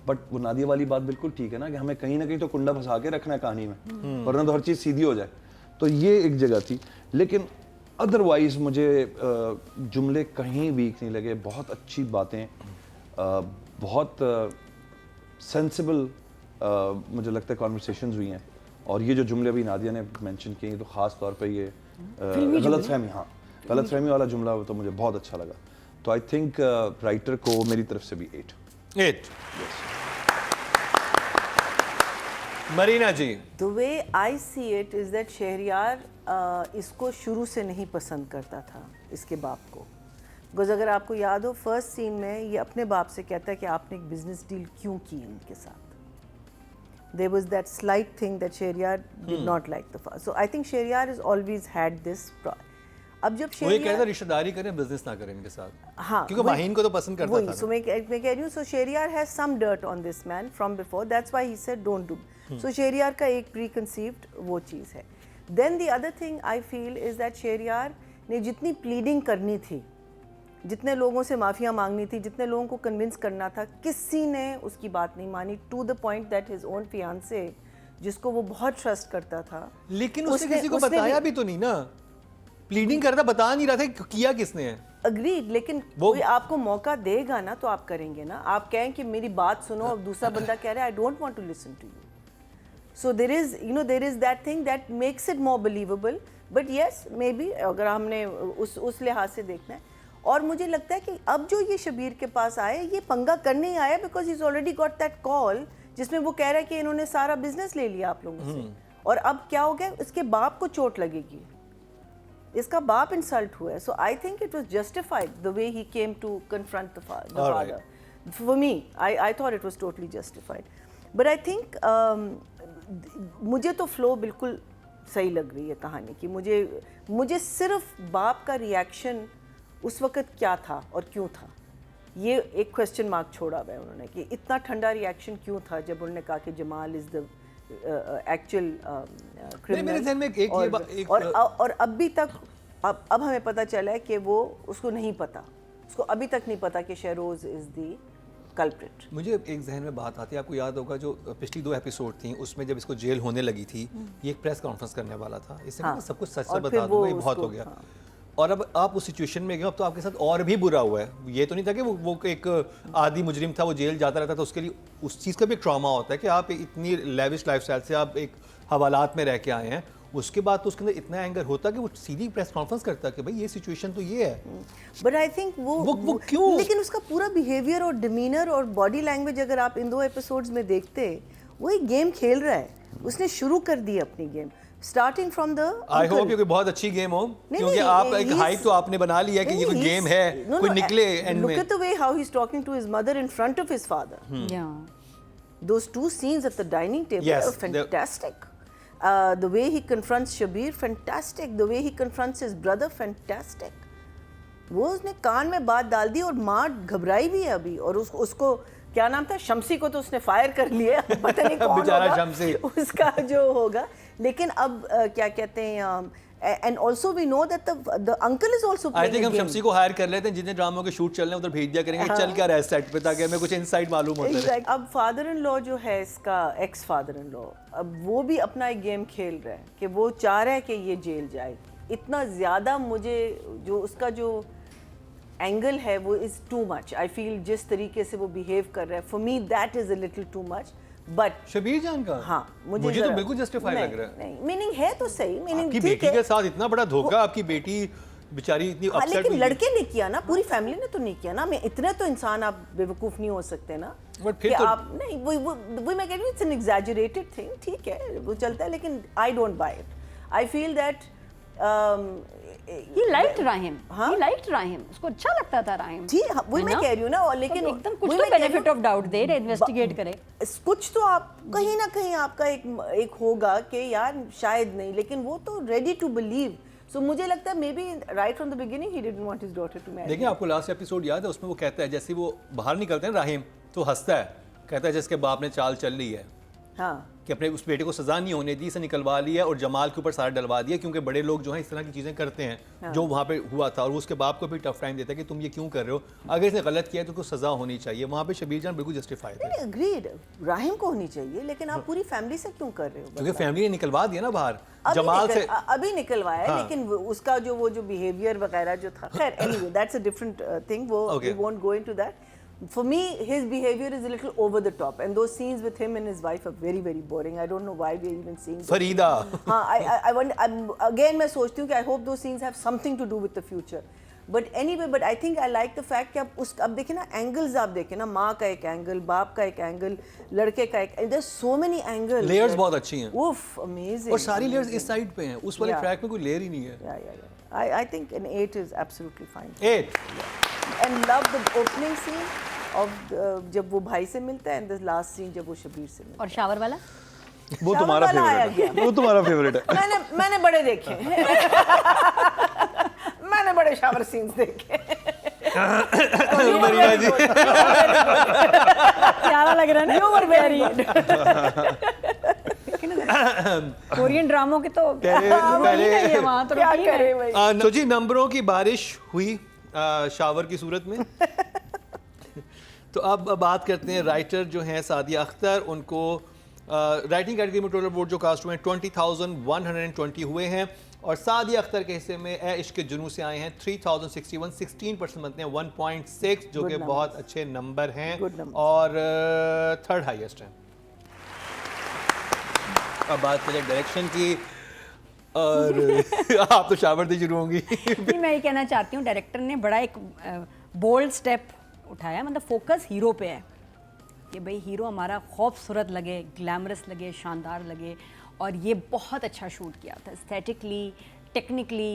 [SPEAKER 3] बट वो नादिया वाली बात बिल्कुल ठीक है ना कि हमें कहीं ना कहीं तो कुंडा फंसा के रखना है कहानी में, वरना तो हर चीज़ सीधी हो जाए। तो ये एक जगह थी, लेकिन अदरवाइज मुझे जुमले कहीं वीक नहीं लगे। बहुत अच्छी बातें, बहुत सेंसिबल मुझे लगता है कॉन्वर्सेशंस हुई हैं। और ये जो जुमले अभी नादिया ने मेंशन किए तो ख़ास तौर पे ये गलतफहमी वाला जुमला तो मुझे बहुत अच्छा लगा। तो आई थिंक राइटर को मेरी तरफ से भी 8।
[SPEAKER 1] मरीना जी।
[SPEAKER 4] The way I see it is that Shahryar इसको शुरू से नहीं पसंद करता था, इसके बाप को। बिकॉज अगर आपको याद हो फर्स्ट सीन में ये अपने बाप से कहता है कि आपने एक बिजनेस डील क्यों की उनके साथ। There was that slight thing that Shehriyar did not like the father. So I think Shehriyar has always had this. अब जब
[SPEAKER 1] वो ये कहता
[SPEAKER 4] शेरियार
[SPEAKER 1] रिश्तेदारी करें बिजनेस ना करें इनके साथ,
[SPEAKER 4] हाँ,
[SPEAKER 1] क्योंकि माहीन को तो पसंद करता
[SPEAKER 4] वही,
[SPEAKER 1] था
[SPEAKER 4] so
[SPEAKER 1] ना।
[SPEAKER 4] मैं कह रही हूँ, so Sheriyar has some dirt on this man from before, that's why he said don't do. So Sheriyar का एक preconceived वो चीज़ है. Then the other thing I feel is that Sheriyar ने जितनी pleading करनी थी, जितने लोगों से माफिया मांगनी थी, जितने लोगों को कन्विंस करना था, किसी ने उसकी बात नहीं मानी, to the point that his own fiancé, जिसको वो बहुत ट्रस्ट करता था,
[SPEAKER 1] लेकिन उसने किसी को बताया भी तो नहीं ना, प्लीडिंग करता बता नहीं रहा था, किया किसने है?
[SPEAKER 4] अग्रीड, लेकिन कोई आपको मौका देगा ना तो आप करेंगे ना. आप कहें कि मेरी बात सुनो और दूसरा बंदा कह रहा है I don't want to listen to you. So there is there is that thing that makes it more believable. But yes, maybe अगर हमने उस लिहाज से देखना है. और मुझे लगता है कि अब जो ये शबीर के पास आए, ये पंगा करने ही आया because he is already got that call जिसमें वो कह रहा है कि इन्होंने सारा बिजनेस ले लिया आप लोगों से. और अब क्या हो गया, इसके बाप को चोट लगेगी, इसका बाप इंसल्ट हुआ है. So I think it was justified the way he came to confront the father. For me I thought it was totally justified. But I think मुझे तो फ्लो बिल्कुल सही लग रही है कहानी की. मुझे सिर्फ बाप का रिएक्शन उस वक्त क्या था और क्यों था, ये एक क्वेश्चन मार्क छोड़ा हुआ है उन्होंने कि इतना ठंडा रिएक्शन क्यों था जब उन्होंने कहा कि Jamal is the actual criminal.
[SPEAKER 1] मेरे ध्यान में एक
[SPEAKER 4] और अभी तक अब हमें पता चला है कि वो उसको नहीं पता, उसको अभी तक नहीं पता कि शहरोज इज द कल्प्रिट.
[SPEAKER 1] मुझे एक जहन में बात आती है, आपको याद होगा जो पिछली 2 एपिसोड थी उसमें जब इसको जेल होने लगी थी, ये एक प्रेस कॉन्फ्रेंस करने वाला था, इससे
[SPEAKER 4] हाँ,
[SPEAKER 1] सब कुछ सच
[SPEAKER 4] और
[SPEAKER 1] से
[SPEAKER 4] फिर
[SPEAKER 1] बता दूंगा, ये
[SPEAKER 4] वो
[SPEAKER 1] बहुत
[SPEAKER 4] उसको-
[SPEAKER 1] हो गया.
[SPEAKER 4] हाँ.
[SPEAKER 1] और अब आप उस सिचुएशन में गए, अब तो आपके साथ और भी बुरा हुआ है. ये तो नहीं था कि वो एक आदि मुजरिम था, वो जेल जाता रहता था, उसके लिए उस चीज़ का भी एक ट्रॉमा होता है कि आप इतनी लेविश लाइफस्टाइल से आप एक हवालात में रह के आए हैं, उसके बाद तो उसके अंदर इतना एंगर होता कि वो सीधी प्रेस कॉन्फ्रेंस करता कि भाई ये सिचुएशन तो ये है.
[SPEAKER 4] बट आई थिंक
[SPEAKER 1] वो क्यों?
[SPEAKER 4] लेकिन उसका पूरा बिहेवियर और डिमीनर और बॉडी लैंग्वेज अगर आप इन 2 एपिसोड्स में देखते, वो एक गेम खेल रहा है. उसने शुरू कर दी अपनी game, starting from the.
[SPEAKER 1] I hope ये कोई बहुत अच्छी गेम हो, क्योंकि
[SPEAKER 4] नहीं,
[SPEAKER 1] आप एक
[SPEAKER 4] he's-
[SPEAKER 1] हाइप तो आपने बना लिया कि ये कोई गेम है, कोई निकले एंड
[SPEAKER 4] Look
[SPEAKER 1] में.
[SPEAKER 4] at the way how he's talking to his mother in front of his father.
[SPEAKER 2] Yeah.
[SPEAKER 4] Those 2 scenes at the dining table
[SPEAKER 1] Yes,
[SPEAKER 4] are fantastic. The way he confronts Shabir, fantastic. The way he confronts his brother, fantastic. वो उसने कान में बात डाल दी और माँ घबराई भी है अभी. और उसको क्या नाम था, शमसी को तो उसने फायर कर लिया, पता नहीं कौन
[SPEAKER 1] बेचारा
[SPEAKER 4] होगा
[SPEAKER 1] शमसी.
[SPEAKER 4] उसका जो होगा. लेकिन अब क्या कहते हैं, and also we know that the uncle is also
[SPEAKER 1] I think हम शमसी को हायर कर लेते हैं, जितने ड्रामों के शूट चल रहे हैं उधर भेज दिया करेंगे, चल क्या रहा है सेट पे, ताकि हमें कुछ इनसाइड मालूम होता है.
[SPEAKER 4] अब फादर इन लॉ जो है इसका, एक्स फादर इन लॉ, अब वो भी अपना एक गेम खेल रहा है कि वो चाह रहा है कि ये जेल जाए. इतना ज़्यादा मुझे जो उसका जो एंगल है वो is too much. I feel जिस तरीके से वो बिहेव कर रहा है, for me that is a little too much. But
[SPEAKER 1] Shabbir Jan का,
[SPEAKER 4] हाँ,
[SPEAKER 1] मुझे तो बिल्कुल जस्टिफाई लग रहा है.
[SPEAKER 4] नहीं, मीनिंग है तो सही, मीनिंग
[SPEAKER 1] आपकी
[SPEAKER 4] ठीक
[SPEAKER 1] बेटी
[SPEAKER 4] है.
[SPEAKER 1] के साथ इतना बड़ा धोखा, आपकी बेटी बेचारी इतनी
[SPEAKER 4] हाँ,
[SPEAKER 1] अपसेट
[SPEAKER 4] लेकिन
[SPEAKER 1] हुई.
[SPEAKER 4] लड़के ने किया ना, पूरी फैमिली ने तो नहीं किया ना. मैं इतने तो इंसान आप बेवकूफ़ नहीं हो सकते ना.
[SPEAKER 1] But फिर
[SPEAKER 4] कि
[SPEAKER 1] तो-
[SPEAKER 4] आप नहीं, वो मैं कह रही हूँ, इट्स एन एग्जैजरेटेड थिंग. ठीक है, वो चलता है, लेकिन I don't buy it. I feel that
[SPEAKER 2] He liked Rahim.
[SPEAKER 4] हाँ?
[SPEAKER 2] He liked Rahim. उसको अच्छा लगता था Rahim.
[SPEAKER 4] जी हाँ, वही
[SPEAKER 2] है
[SPEAKER 4] मैं
[SPEAKER 2] ना?
[SPEAKER 4] कह रही हूँ ना. और लेकिन
[SPEAKER 2] तो एकदम कुछ
[SPEAKER 4] वही
[SPEAKER 2] तो
[SPEAKER 4] मैं कह रही
[SPEAKER 2] benefit
[SPEAKER 4] हूँ,
[SPEAKER 2] of doubt दे रहे, investigate करे.
[SPEAKER 4] कुछ तो आप कहीं ना कहीं आपका एक होगा कि यार शायद नहीं, लेकिन वो तो रेडी टू बिलीव. सो मुझे लगता है maybe right from the beginning ही didn't want his daughter to marry.
[SPEAKER 1] देखिए, आपको लास्ट एपिसोड याद है, उसमें वो कहता है, जैसे वो बाहर निकलते हैं राहिम, तो हंसता है, कहता है जिसके बाप ने चाल चल ली है
[SPEAKER 4] हाँ,
[SPEAKER 1] कि अपने उस बेटे को सजा नहीं होने दी, इसे निकलवा लिया और जमाल के ऊपर सारा डलवा दिया, क्योंकि बड़े लोग जो हैं इस तरह की चीज़ें करते हैं. जो वहाँ पे हुआ था, और वो उसके बाप को भी टफ टाइम देता है कि तुम ये क्यों कर रहे हो, अगर इसने गलत किया है तो उसको सजा होनी चाहिए. वहाँ पे शबीर जान बिल्कुल जस्टिफाइड है,
[SPEAKER 4] अग्रीड, राहिम को होनी चाहिए, लेकिन आप पूरी फैमिली से क्यों कर रहे हो?
[SPEAKER 1] क्योंकि फैमिली ने निकलवा दिया ना बाहर जमाल से.
[SPEAKER 4] अभी निकलवाया है,
[SPEAKER 1] हाँ.
[SPEAKER 4] लेकिन उसका वो जो बिहेवियर वगैरह जो था, खैर anyway that's a different thing. वो
[SPEAKER 1] Okay.
[SPEAKER 4] We won't go into that. For me, his behavior is a little over the top, and those scenes with him and his wife are very, very boring. I don't know why we are even seeing those
[SPEAKER 1] Farida.
[SPEAKER 4] scenes. हाँ, I wonder. Again, मैं सोचती हूँ कि I hope those scenes have something to do with the future. But anyway, but I think I like the fact कि अब देखें ना, angles आप देखें ना, माँ का एक एंगल, बाप का एक एंगल, लड़के का एक, there's so many angles.
[SPEAKER 1] Layers बहुत अच्छी हैं,
[SPEAKER 4] Oof, amazing.
[SPEAKER 1] और सारी लेयर्स इस साइड पे हैं, उस वाले
[SPEAKER 4] Yeah.
[SPEAKER 1] ट्रैक में कोई लेयर ही नहीं है.
[SPEAKER 4] Yeah. I think an 8 is absolutely fine.
[SPEAKER 1] 8.
[SPEAKER 4] And love the opening scene of जब वो भाई से मिलता है, and the last scene जब वो शबीर से मिलता
[SPEAKER 2] और शावर वाला?
[SPEAKER 3] वो तुम्हारा
[SPEAKER 4] वाला आया
[SPEAKER 3] फेवरेट है, वो तुम्हारा फेवरेट है.
[SPEAKER 4] है. मैंने बड़े देखे हैं. है शावर सीन्स देखे।
[SPEAKER 1] मरीना जी
[SPEAKER 2] प्यारा लग रहा है ना, यू वर वेरी कोरियन ड्रामों के तो
[SPEAKER 1] पहले
[SPEAKER 2] वहाँ तो
[SPEAKER 4] क्या
[SPEAKER 2] routine है।
[SPEAKER 4] करे भाई।
[SPEAKER 1] तो जी नंबरों की बारिश हुई शावर की सूरत में। तो अब बात करते हैं राइटर जो हैं सादिया अख्तर, उनको राइटिंग कैटेगरी में टोटल वोट जो कास्ट हुए हैं 20,120 हुए हैं और सादिया अख्तर के हिस्से में ए इश्क के जुनू से आए हैं 3061, 16% बनते हैं 1.6 जो कि बहुत अच्छे नंबर हैं
[SPEAKER 4] Good numbers.
[SPEAKER 1] और थर्ड हाईएस्ट हैं। अब बात करें डायरेक्शन की और आप तो शावर से शुरू होंगी।
[SPEAKER 2] जी, मैं ये कहना चाहती हूँ डायरेक्टर ने बड़ा एक बोल्ड स्टेप उठाया, मतलब फोकस हीरो पे है कि भाई हीरो हमारा खूबसूरत लगे, ग्लैमरस लगे, शानदार लगे और ये बहुत अच्छा शूट किया था एस्थेटिकली, टेक्निकली,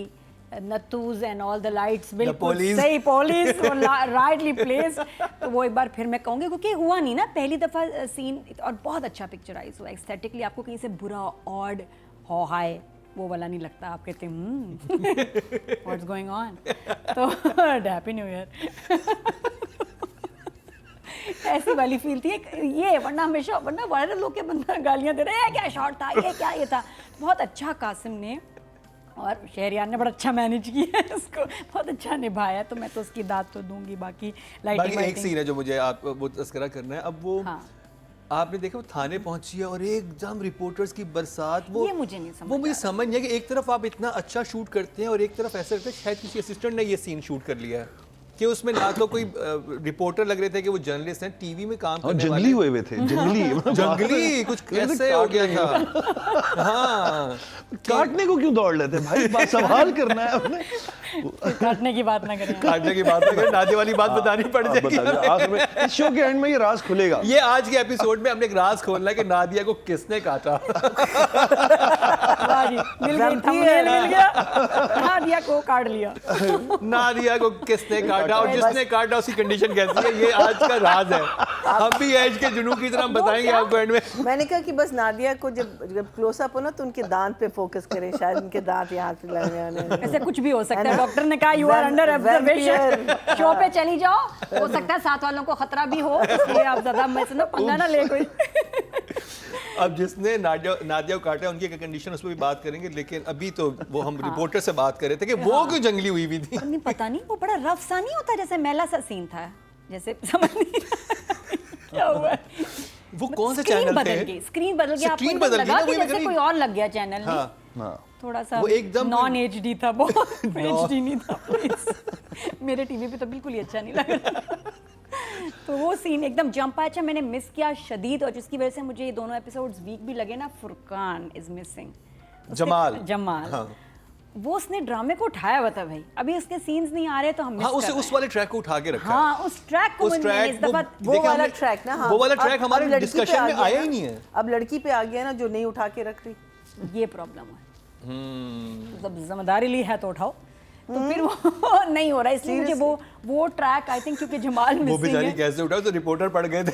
[SPEAKER 2] नथूज एंड ऑल द लाइट्स बिल्कुल
[SPEAKER 1] police.
[SPEAKER 2] सही, पॉलिस राइटली प्लेस। तो वो एक बार फिर मैं कहूँगी क्योंकि हुआ नहीं ना पहली दफ़ा सीन, और बहुत अच्छा पिक्चराइज हुआ एस्थेटिकली, आपको कहीं से बुरा ऑड हो हाय वो वाला नहीं लगता, आप कहते हैं व्हाट्स गोइंग ऑन। तो हैप्पी न्यू ईयर ऐसी वाली फील थी ये, वरना हमेशा वरना वायरल लोग के बंदा गालियां दे रहे हैं क्या शॉट था, ये क्या ये था। बहुत अच्छा कासिम ने और शहरियार ने बड़ा अच्छा मैनेज किया है उसको, बहुत अच्छा निभाया, तो मैं तो उसकी दाद तो दूंगी। बाकी लाइटिंग
[SPEAKER 1] बाकी एक सीन है जो मुझे आप वो तस्करा करना है। अब वो
[SPEAKER 2] हाँ।
[SPEAKER 1] आपने देखा वो थाने पहुंची है और एकदम रिपोर्टर्स की बरसात, वो
[SPEAKER 2] ये मुझे नहीं समझ
[SPEAKER 1] वो मुझे
[SPEAKER 2] आ रहा।
[SPEAKER 1] समझ नहीं है कि एक तरफ आप इतना अच्छा शूट करते हैं और एक तरफ ऐसा लगता है शायद किसी असिस्टेंट ने ये सीन शूट कर लिया है कि उसमें ना तो कोई रिपोर्टर लग रहे थे कि वो जर्नलिस्ट हैं, टीवी में काम
[SPEAKER 3] और
[SPEAKER 1] करने
[SPEAKER 3] जंगली
[SPEAKER 1] वाले
[SPEAKER 3] हुए थे, जंगली
[SPEAKER 1] जंगली कुछ ऐसे हो गया था। हाँ
[SPEAKER 3] काटने को क्यों दौड़ लेते भाई, सवाल करना है अपने।
[SPEAKER 2] काटने की बात ना करें।
[SPEAKER 1] काटने की बात अगर नादिया वाली बात बतानी पड़
[SPEAKER 3] आप
[SPEAKER 1] जाएगी।
[SPEAKER 3] बता दो, आखिर में इस शो के एंड में ये राज खुलेगा।
[SPEAKER 1] ये आज के एपिसोड में हमने एक राज खोलना है कि नादिया को किसने काटा।
[SPEAKER 2] वाह जी, मिल गई, thumbnail मिल गया, नादिया को काट लिया।
[SPEAKER 1] नादिया को किसने काटा और जिसने काटा उसकी कंडीशन कैसी है, ये आज का राज है। हम भी एज के जुनू की तरह बताएंगे आपको एंड में।
[SPEAKER 4] मैंने कहा कि बस नादिया को जब क्लोजअप हो ना तो उनके दांत पे फोकस करें, शायद उनके दांत यहाँ पे लग रहे हैं।
[SPEAKER 2] ऐसे कुछ भी हो सकता है, डॉक्टर ने कहा you are under observation, show पे चली जाओ, हो सकता है साथ वालों को खतरा भी हो, इसलिए आप ज्यादा मैं ना पंगा ना ले कोई।
[SPEAKER 1] अब जिसने नादिया को काटा उनकी कंडीशन उस पर भी बात करेंगे, लेकिन अभी तो वो हम रिपोर्टर से बात कर रहे थे कि वो क्यों जंगली हुई भी थी।
[SPEAKER 2] नहीं पता नहीं, वो बड़ा रफ सा नहीं होता, जैसे मैला सा सीन था, जैसे समझ नहीं क्या हुआ।
[SPEAKER 1] वो कौन से
[SPEAKER 2] स्क्रीन
[SPEAKER 1] चैनल
[SPEAKER 2] बदल
[SPEAKER 1] थे?
[SPEAKER 2] गई, स्क्रीन बदल गई, आपको
[SPEAKER 1] स्क्रीन
[SPEAKER 2] एकदम
[SPEAKER 1] बदल गई
[SPEAKER 2] लगा
[SPEAKER 1] ना,
[SPEAKER 2] कि
[SPEAKER 1] वही मैं
[SPEAKER 2] जैसे
[SPEAKER 1] कह
[SPEAKER 2] कोई
[SPEAKER 1] रही-
[SPEAKER 2] और लग गया चैनल।
[SPEAKER 1] हाँ।
[SPEAKER 2] नहीं, थोड़ा सा
[SPEAKER 1] वो एकदम
[SPEAKER 2] नॉन एचडी था, बहुत एचडी नहीं था please। मेरे टीवी पे तो बिल्कुल ही अच्छा नहीं लग रहा। तो वो सीन एकदम जंप आया, अच्छा मैंने मिस किया शदीद, और जिसकी वजह से मुझे ये दोनों एपिसोड्स वीक भी लगे ना। फुरकान इज मिसिंग, जमाल वो उसने ड्रामे को उठाया हुआ था भाई, अभी उसके सीन्स नहीं आ रहे तो हम मिस
[SPEAKER 1] हाँ,
[SPEAKER 2] कर
[SPEAKER 1] उसे
[SPEAKER 2] रहे
[SPEAKER 1] उस
[SPEAKER 2] हैं।
[SPEAKER 1] वाले ट्रैक को उठा के रखा है।
[SPEAKER 2] हाँ, उस ट्रैक को
[SPEAKER 1] उस
[SPEAKER 2] मैंने
[SPEAKER 1] ट्रैक
[SPEAKER 2] इस दफा
[SPEAKER 4] वो
[SPEAKER 1] देखिए
[SPEAKER 4] वाला
[SPEAKER 1] हमने-
[SPEAKER 4] ट्रैक ना, हाँ,
[SPEAKER 1] वो वाला
[SPEAKER 4] अब-
[SPEAKER 1] ट्रैक हमारे
[SPEAKER 4] अब लड़की पे
[SPEAKER 1] डिस्कशन
[SPEAKER 4] आ
[SPEAKER 1] में
[SPEAKER 4] गया
[SPEAKER 1] आया
[SPEAKER 4] ना।
[SPEAKER 1] ही नहीं है।
[SPEAKER 4] अब लड़की पे आ गया ना जो नहीं उठा के रख रही।
[SPEAKER 2] ये प्रॉब्लम है। जब जिम्मेदारी ली है तो उठाओ, तो फिर वो नहीं हो रहा, इसलिए मुझे वो ट्रैक आई थिंक क्योंकि जमाल
[SPEAKER 1] वो
[SPEAKER 2] मिसिंग
[SPEAKER 1] बेचारी
[SPEAKER 2] है।
[SPEAKER 1] कैसे उठा, तो रिपोर्टर पड़ गए थे।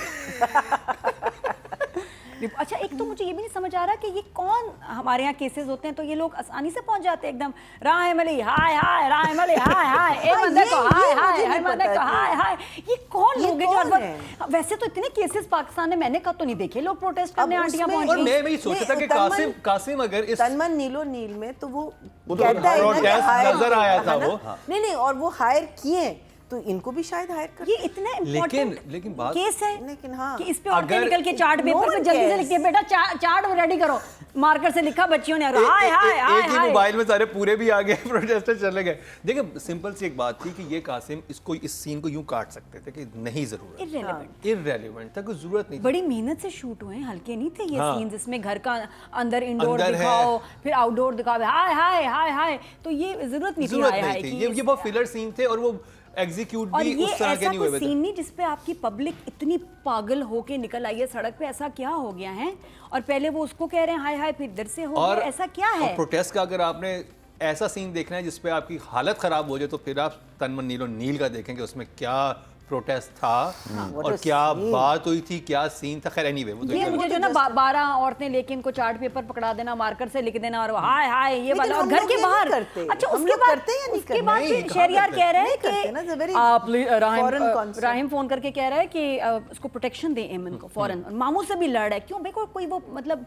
[SPEAKER 2] अच्छा, एक तो मुझे ये भी नहीं समझ आ रहा कि ये कौन, हमारे यहाँ केसेस होते हैं तो ये लोग आसानी से पहुंच जाते हैं एकदम, राय मली हाय हाय, राय मली हाय हाय, ए मंदे को हाय हाय,
[SPEAKER 4] मुझे
[SPEAKER 2] हर
[SPEAKER 4] नहीं
[SPEAKER 2] मंदे
[SPEAKER 4] पता
[SPEAKER 2] को
[SPEAKER 4] कि-
[SPEAKER 2] हाय हाय। ये कौन
[SPEAKER 4] ये
[SPEAKER 2] लोग हैं जो
[SPEAKER 4] कौन
[SPEAKER 2] हर
[SPEAKER 4] है?
[SPEAKER 2] वक्त, वैसे तो इतने केसेस पाकिस्तान में मैंने कब तो नहीं देखे लोग प्रोटेस्ट करने,
[SPEAKER 4] अब
[SPEAKER 2] आंटियां
[SPEAKER 4] उसमें-
[SPEAKER 2] पहुंच
[SPEAKER 1] और
[SPEAKER 2] गई।
[SPEAKER 1] मैं वही सोचा था कि
[SPEAKER 4] तन्मन-
[SPEAKER 1] कासिम अगर इस
[SPEAKER 4] तन्मन नीलो नील में तो वो
[SPEAKER 3] तो
[SPEAKER 4] कहता है ना कि
[SPEAKER 1] प्रोटेस्ट
[SPEAKER 4] hire
[SPEAKER 1] नजर आया
[SPEAKER 4] किया,
[SPEAKER 1] था
[SPEAKER 4] है ना?
[SPEAKER 1] वो।
[SPEAKER 4] नहीं नहीं, और वो हायर किए तो इनको भी शायद हायर कर।
[SPEAKER 2] ये इतना इम्पोर्टेंट
[SPEAKER 1] लेकिन बात-
[SPEAKER 2] केस है
[SPEAKER 4] लेकिन हाँ,
[SPEAKER 2] कि इस पे औरतें
[SPEAKER 1] अगर-
[SPEAKER 2] निकल के चार्ट
[SPEAKER 4] No
[SPEAKER 2] पेपर पे
[SPEAKER 4] one
[SPEAKER 2] जल्दी से
[SPEAKER 4] cares.
[SPEAKER 2] लिखती है, बेटा चार्ट रेडी करो, मार्कर से लिखा बच्चियों ने, हाय हाय हाय
[SPEAKER 1] एक ही
[SPEAKER 2] हाय।
[SPEAKER 1] मोबाइल में सारे पूरे भी आ गए, प्रोटेस्टर चले गए। देखिए सिंपल सी एक बात थी कि ये कासिम इसको इस सीन को यूं काट सकते थे कि नहीं जरूरत,
[SPEAKER 2] Irrelevant।
[SPEAKER 1] इररेलेवेंट था, कोई जरूरत नहीं थी।
[SPEAKER 2] बड़ी मेहनत से शूट हुए हैं, हल्के नहीं थे ये
[SPEAKER 1] हाँ।
[SPEAKER 2] सीन्स, इसमें घर का अंदर इंडोर
[SPEAKER 1] अंदर है।
[SPEAKER 2] दिखाओ, फिर आउटडोर दिखाओ, हाय हाय हाय हाय, तो ये जरूरत नहीं थी
[SPEAKER 1] जरूरत
[SPEAKER 2] हाय हाय
[SPEAKER 1] नहीं थी,
[SPEAKER 2] की।
[SPEAKER 1] ये बहुत फिलर सीन थे और वो एग्जीक्यूट
[SPEAKER 2] और
[SPEAKER 1] भी
[SPEAKER 2] ये
[SPEAKER 1] उस तरह के
[SPEAKER 2] ऐसा
[SPEAKER 1] नहीं हुए
[SPEAKER 2] कोई
[SPEAKER 1] थे।
[SPEAKER 2] सीन नहीं जिसपे आपकी पब्लिक इतनी पागल होके निकल आई है सड़क पे, ऐसा क्या हो गया है? और पहले वो उसको कह रहे हैं हाय हाय, फिर इधर से हो
[SPEAKER 1] और
[SPEAKER 2] गया, ऐसा क्या है?
[SPEAKER 1] और प्रोटेस्ट का अगर आपने ऐसा सीन देखना है जिसपे आपकी हालत खराब हो जाए तो फिर आप तन्मन नीलो नील का देखेंगे, उसमें क्या प्रोटेस्ट था
[SPEAKER 4] What
[SPEAKER 1] और
[SPEAKER 4] a
[SPEAKER 1] क्या
[SPEAKER 4] scene.
[SPEAKER 1] बात हुई थी, क्या सीन था, खैर एनीवे वो तो
[SPEAKER 2] ये
[SPEAKER 1] एक-
[SPEAKER 2] मुझे जो ना 12 औरतें लेके इनको चार्ट पेपर पकड़ा देना, मार्कर से लिख देना और हाय हाय ये
[SPEAKER 4] लेकिन
[SPEAKER 2] वाला, और
[SPEAKER 4] हम
[SPEAKER 2] घर
[SPEAKER 4] लोग
[SPEAKER 2] के
[SPEAKER 4] ये नहीं
[SPEAKER 2] बाहर।
[SPEAKER 4] करते।
[SPEAKER 2] अच्छा
[SPEAKER 4] हम
[SPEAKER 2] उसके
[SPEAKER 4] लोग
[SPEAKER 2] बाद
[SPEAKER 4] करते हैं या नहीं
[SPEAKER 2] उसके
[SPEAKER 4] करते?
[SPEAKER 2] बाद
[SPEAKER 1] नहीं,
[SPEAKER 2] फिर
[SPEAKER 1] कहाँ
[SPEAKER 2] शहरयार
[SPEAKER 1] करते
[SPEAKER 2] कह रहा है
[SPEAKER 4] नहीं करते ना, it's a
[SPEAKER 2] कि
[SPEAKER 4] very
[SPEAKER 2] आप
[SPEAKER 4] foreign concept.
[SPEAKER 2] राहिम फोन करके कह रहा है कि उसको प्रोटेक्शन दें एमन को फौरन, और मामू से भी लड़ है, क्यों भाई कोई वो मतलब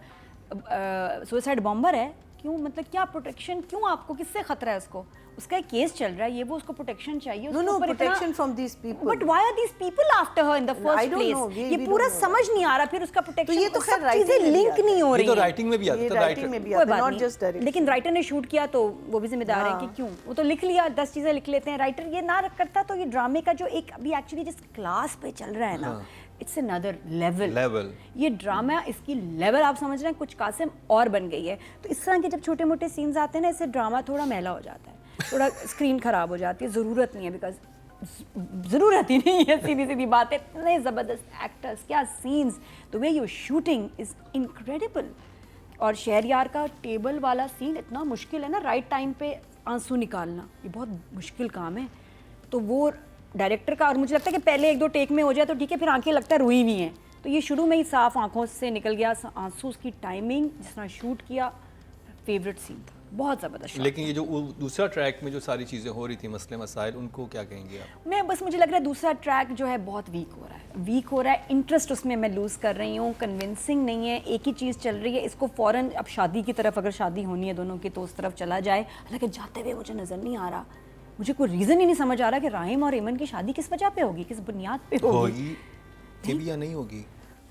[SPEAKER 2] सुसाइड बॉम्बर है, क्यों मतलब क्या प्रोटेक्शन, क्यों आपको किससे खतरा है उसको, उसका एक केस चल रहा है, ये वो उसको प्रोटेक्शन चाहिए,
[SPEAKER 4] No, no, protection from these people.
[SPEAKER 2] But why are these people after her in the
[SPEAKER 4] I
[SPEAKER 2] first
[SPEAKER 4] don't know,
[SPEAKER 2] place,
[SPEAKER 4] we
[SPEAKER 2] ये
[SPEAKER 4] don't
[SPEAKER 2] पूरा
[SPEAKER 4] know.
[SPEAKER 2] समझ नहीं आ रहा फिर उसका प्रोटेक्शन,
[SPEAKER 4] ये तो खैर
[SPEAKER 2] सब
[SPEAKER 4] writing
[SPEAKER 2] चीजें
[SPEAKER 4] में भी
[SPEAKER 2] लिंक
[SPEAKER 4] आता
[SPEAKER 2] नहीं हो
[SPEAKER 1] ये
[SPEAKER 2] रही
[SPEAKER 1] तो
[SPEAKER 2] हैं।
[SPEAKER 1] राइटिंग में भी आता
[SPEAKER 4] ये
[SPEAKER 1] था,
[SPEAKER 4] राइटिंग में भी
[SPEAKER 2] कोई
[SPEAKER 4] आता है,
[SPEAKER 2] बात
[SPEAKER 4] not just
[SPEAKER 2] नहीं,
[SPEAKER 4] direction.
[SPEAKER 2] लेकिन राइटर ने शूट किया तो वो भी जिम्मेदार है कि
[SPEAKER 4] हाँ।
[SPEAKER 2] क्यों, वो तो लिख लिया, 10 चीजें लिख लेते हैं, राइटर ये ना करता तो ये ड्रामे का जो एक अभी एक्चुअली जिस क्लास पे चल रहा है ना, इट्स अनदर लेवल, ये ड्रामा इसकी लेवल आप समझ रहे हैं, कुछ कासिम और बन गई है। तो इस तरह के जब छोटे मोटे सीन्स आते हैं ना, इससे ड्रामा थोड़ा मैला हो जाता है, थोड़ा स्क्रीन खराब हो जाती है, ज़रूरत नहीं है, बिकॉज ज़रूरत ही नहीं है, सीधी सीधी बात है, इतने ज़बरदस्त एक्टर्स, क्या scenes, the way you shooting is incredible. और शहरयार का टेबल वाला सीन इतना मुश्किल है ना, राइट टाइम पे आंसू निकालना, ये बहुत मुश्किल काम है। तो वो डायरेक्टर का, और मुझे लगता है कि पहले 1-2 टेक में हो जाए तो ठीक है, फिर आंखें लगता है रोई हुई हैं, तो ये शुरू में ही साफ आंखों से निकल गया आंसू, उसकी टाइमिंग, जिस तरह शूट किया, फेवरेट सीन था, बहुत ज़बरदस्त shot।
[SPEAKER 1] लेकिन ये जो दूसरा ट्रैक में जो सारी चीज़ें हो रही थी, मसले मसाइल, उनको क्या कहेंगे आप?
[SPEAKER 2] मैं बस, मुझे लग रहा है दूसरा ट्रैक जो है बहुत वीक हो रहा है, इंटरेस्ट उसमें मैं लूज़ कर रही हूँ, कन्विंसिंग नहीं है, एक ही चीज़ चल रही है, इसको फ़ौरन अब शादी की तरफ, अगर शादी होनी है दोनों की तो उस तरफ चला जाए, हालांकि जाते हुए मुझे नज़र नहीं आ रहा, मुझे कोई रीज़न ही नहीं समझ आ रहा कि राहिम और एमन की शादी किस वजह पे होगी, किस बुनियाद पे होगी,
[SPEAKER 1] होगी कि भी या नहीं होगी?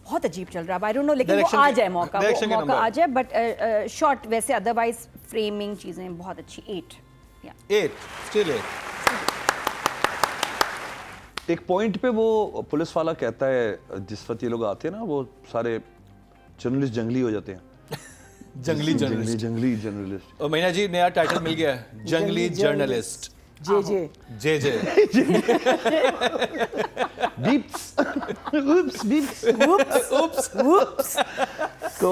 [SPEAKER 2] बहुत अजीब चल रहा है, आई डोंट नो, लेकिन वो
[SPEAKER 1] Direction
[SPEAKER 2] आ
[SPEAKER 1] के-
[SPEAKER 2] जाए मौका,
[SPEAKER 1] direction के
[SPEAKER 2] वो मौका
[SPEAKER 1] number।
[SPEAKER 2] आ जाए, बट शॉट वैसे अदरवाइज फ्रेमिंग चीज़ें बहुत अच्छी, 8 या
[SPEAKER 1] 8 स्टिल 8।
[SPEAKER 3] एक पॉइंट पे वो पुलिस वाला कहता है, जिस वक्त ये लोग आते हैं ना, वो सारे जर्नलिस्ट जंगली हो जाते हैं,
[SPEAKER 1] जंगली जर्नलिस्ट।
[SPEAKER 3] जंगली जर्नलिस्ट।
[SPEAKER 1] और मीना जी, नया टाइटल मिल गया है, जंगली जर्नलिस्ट।
[SPEAKER 4] जे
[SPEAKER 1] जे जे
[SPEAKER 3] बीप्स उप्स बीप्स
[SPEAKER 1] उप्स।
[SPEAKER 3] तो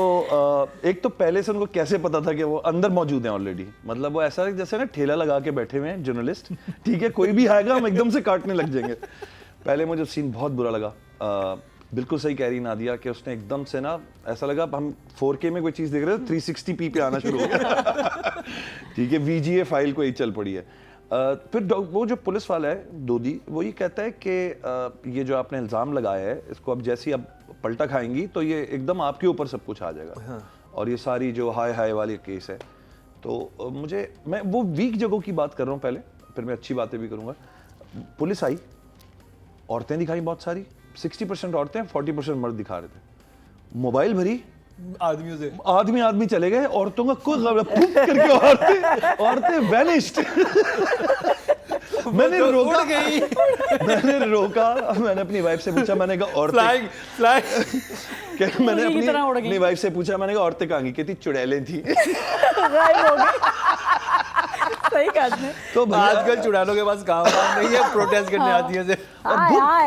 [SPEAKER 3] एक तो पहले से उनको कैसे पता था कि वो अंदर मौजूद हैं ऑलरेडी, मतलब वो ऐसा है जैसे ना ठेला लगा के बैठे हुए हैं जर्नलिस्ट, ठीक है, कोई भी आएगा हम एकदम से काटने लग जाएंगे। पहले मुझे सीन बहुत बुरा लगा, बिल्कुल सही कह रही नादिया कि उसने एकदम से ना ऐसा लगा हम 4K में कोई चीज़ देख रहे थे, 360p पे आना शुरू हो गया। ठीक है, VGA फाइल को ही चल पड़ी है। फिर वो जो पुलिस वाला है दोदी, वो ये कहता है कि ये जो आपने इल्ज़ाम लगाया है, इसको अब जैसे ही अब पलटा खाएंगी तो ये एकदम आपके ऊपर सब कुछ आ जाएगा, और ये सारी जो हाय हाय वाली केस है। तो मैं वो वीक जगहों की बात कर रहा हूँ पहले, फिर मैं अच्छी बातें भी करूँगा। पुलिस आई, औरतें दिखाई बहुत सारी, 60% औरतें, 40% मर्द दिखा रहे थे, मोबाइल भरी,
[SPEAKER 1] आदमियों से
[SPEAKER 3] आदमी चले गए, औरतों का कोई खबर करके औरतें वैनिश्ड। मैंने रोका, मैंने अपनी वाइफ से पूछा, मैंने कहा औरतें, मैंने अपनी वाइफ से पूछा, मैंने कहा औरतें कहाँ गई, कहती चुड़ैलें थी।
[SPEAKER 2] सही कहा आपने।
[SPEAKER 3] तो
[SPEAKER 1] आजकल चुड़ैलों के पास काम नहीं है, प्रोटेस्ट करने आती है।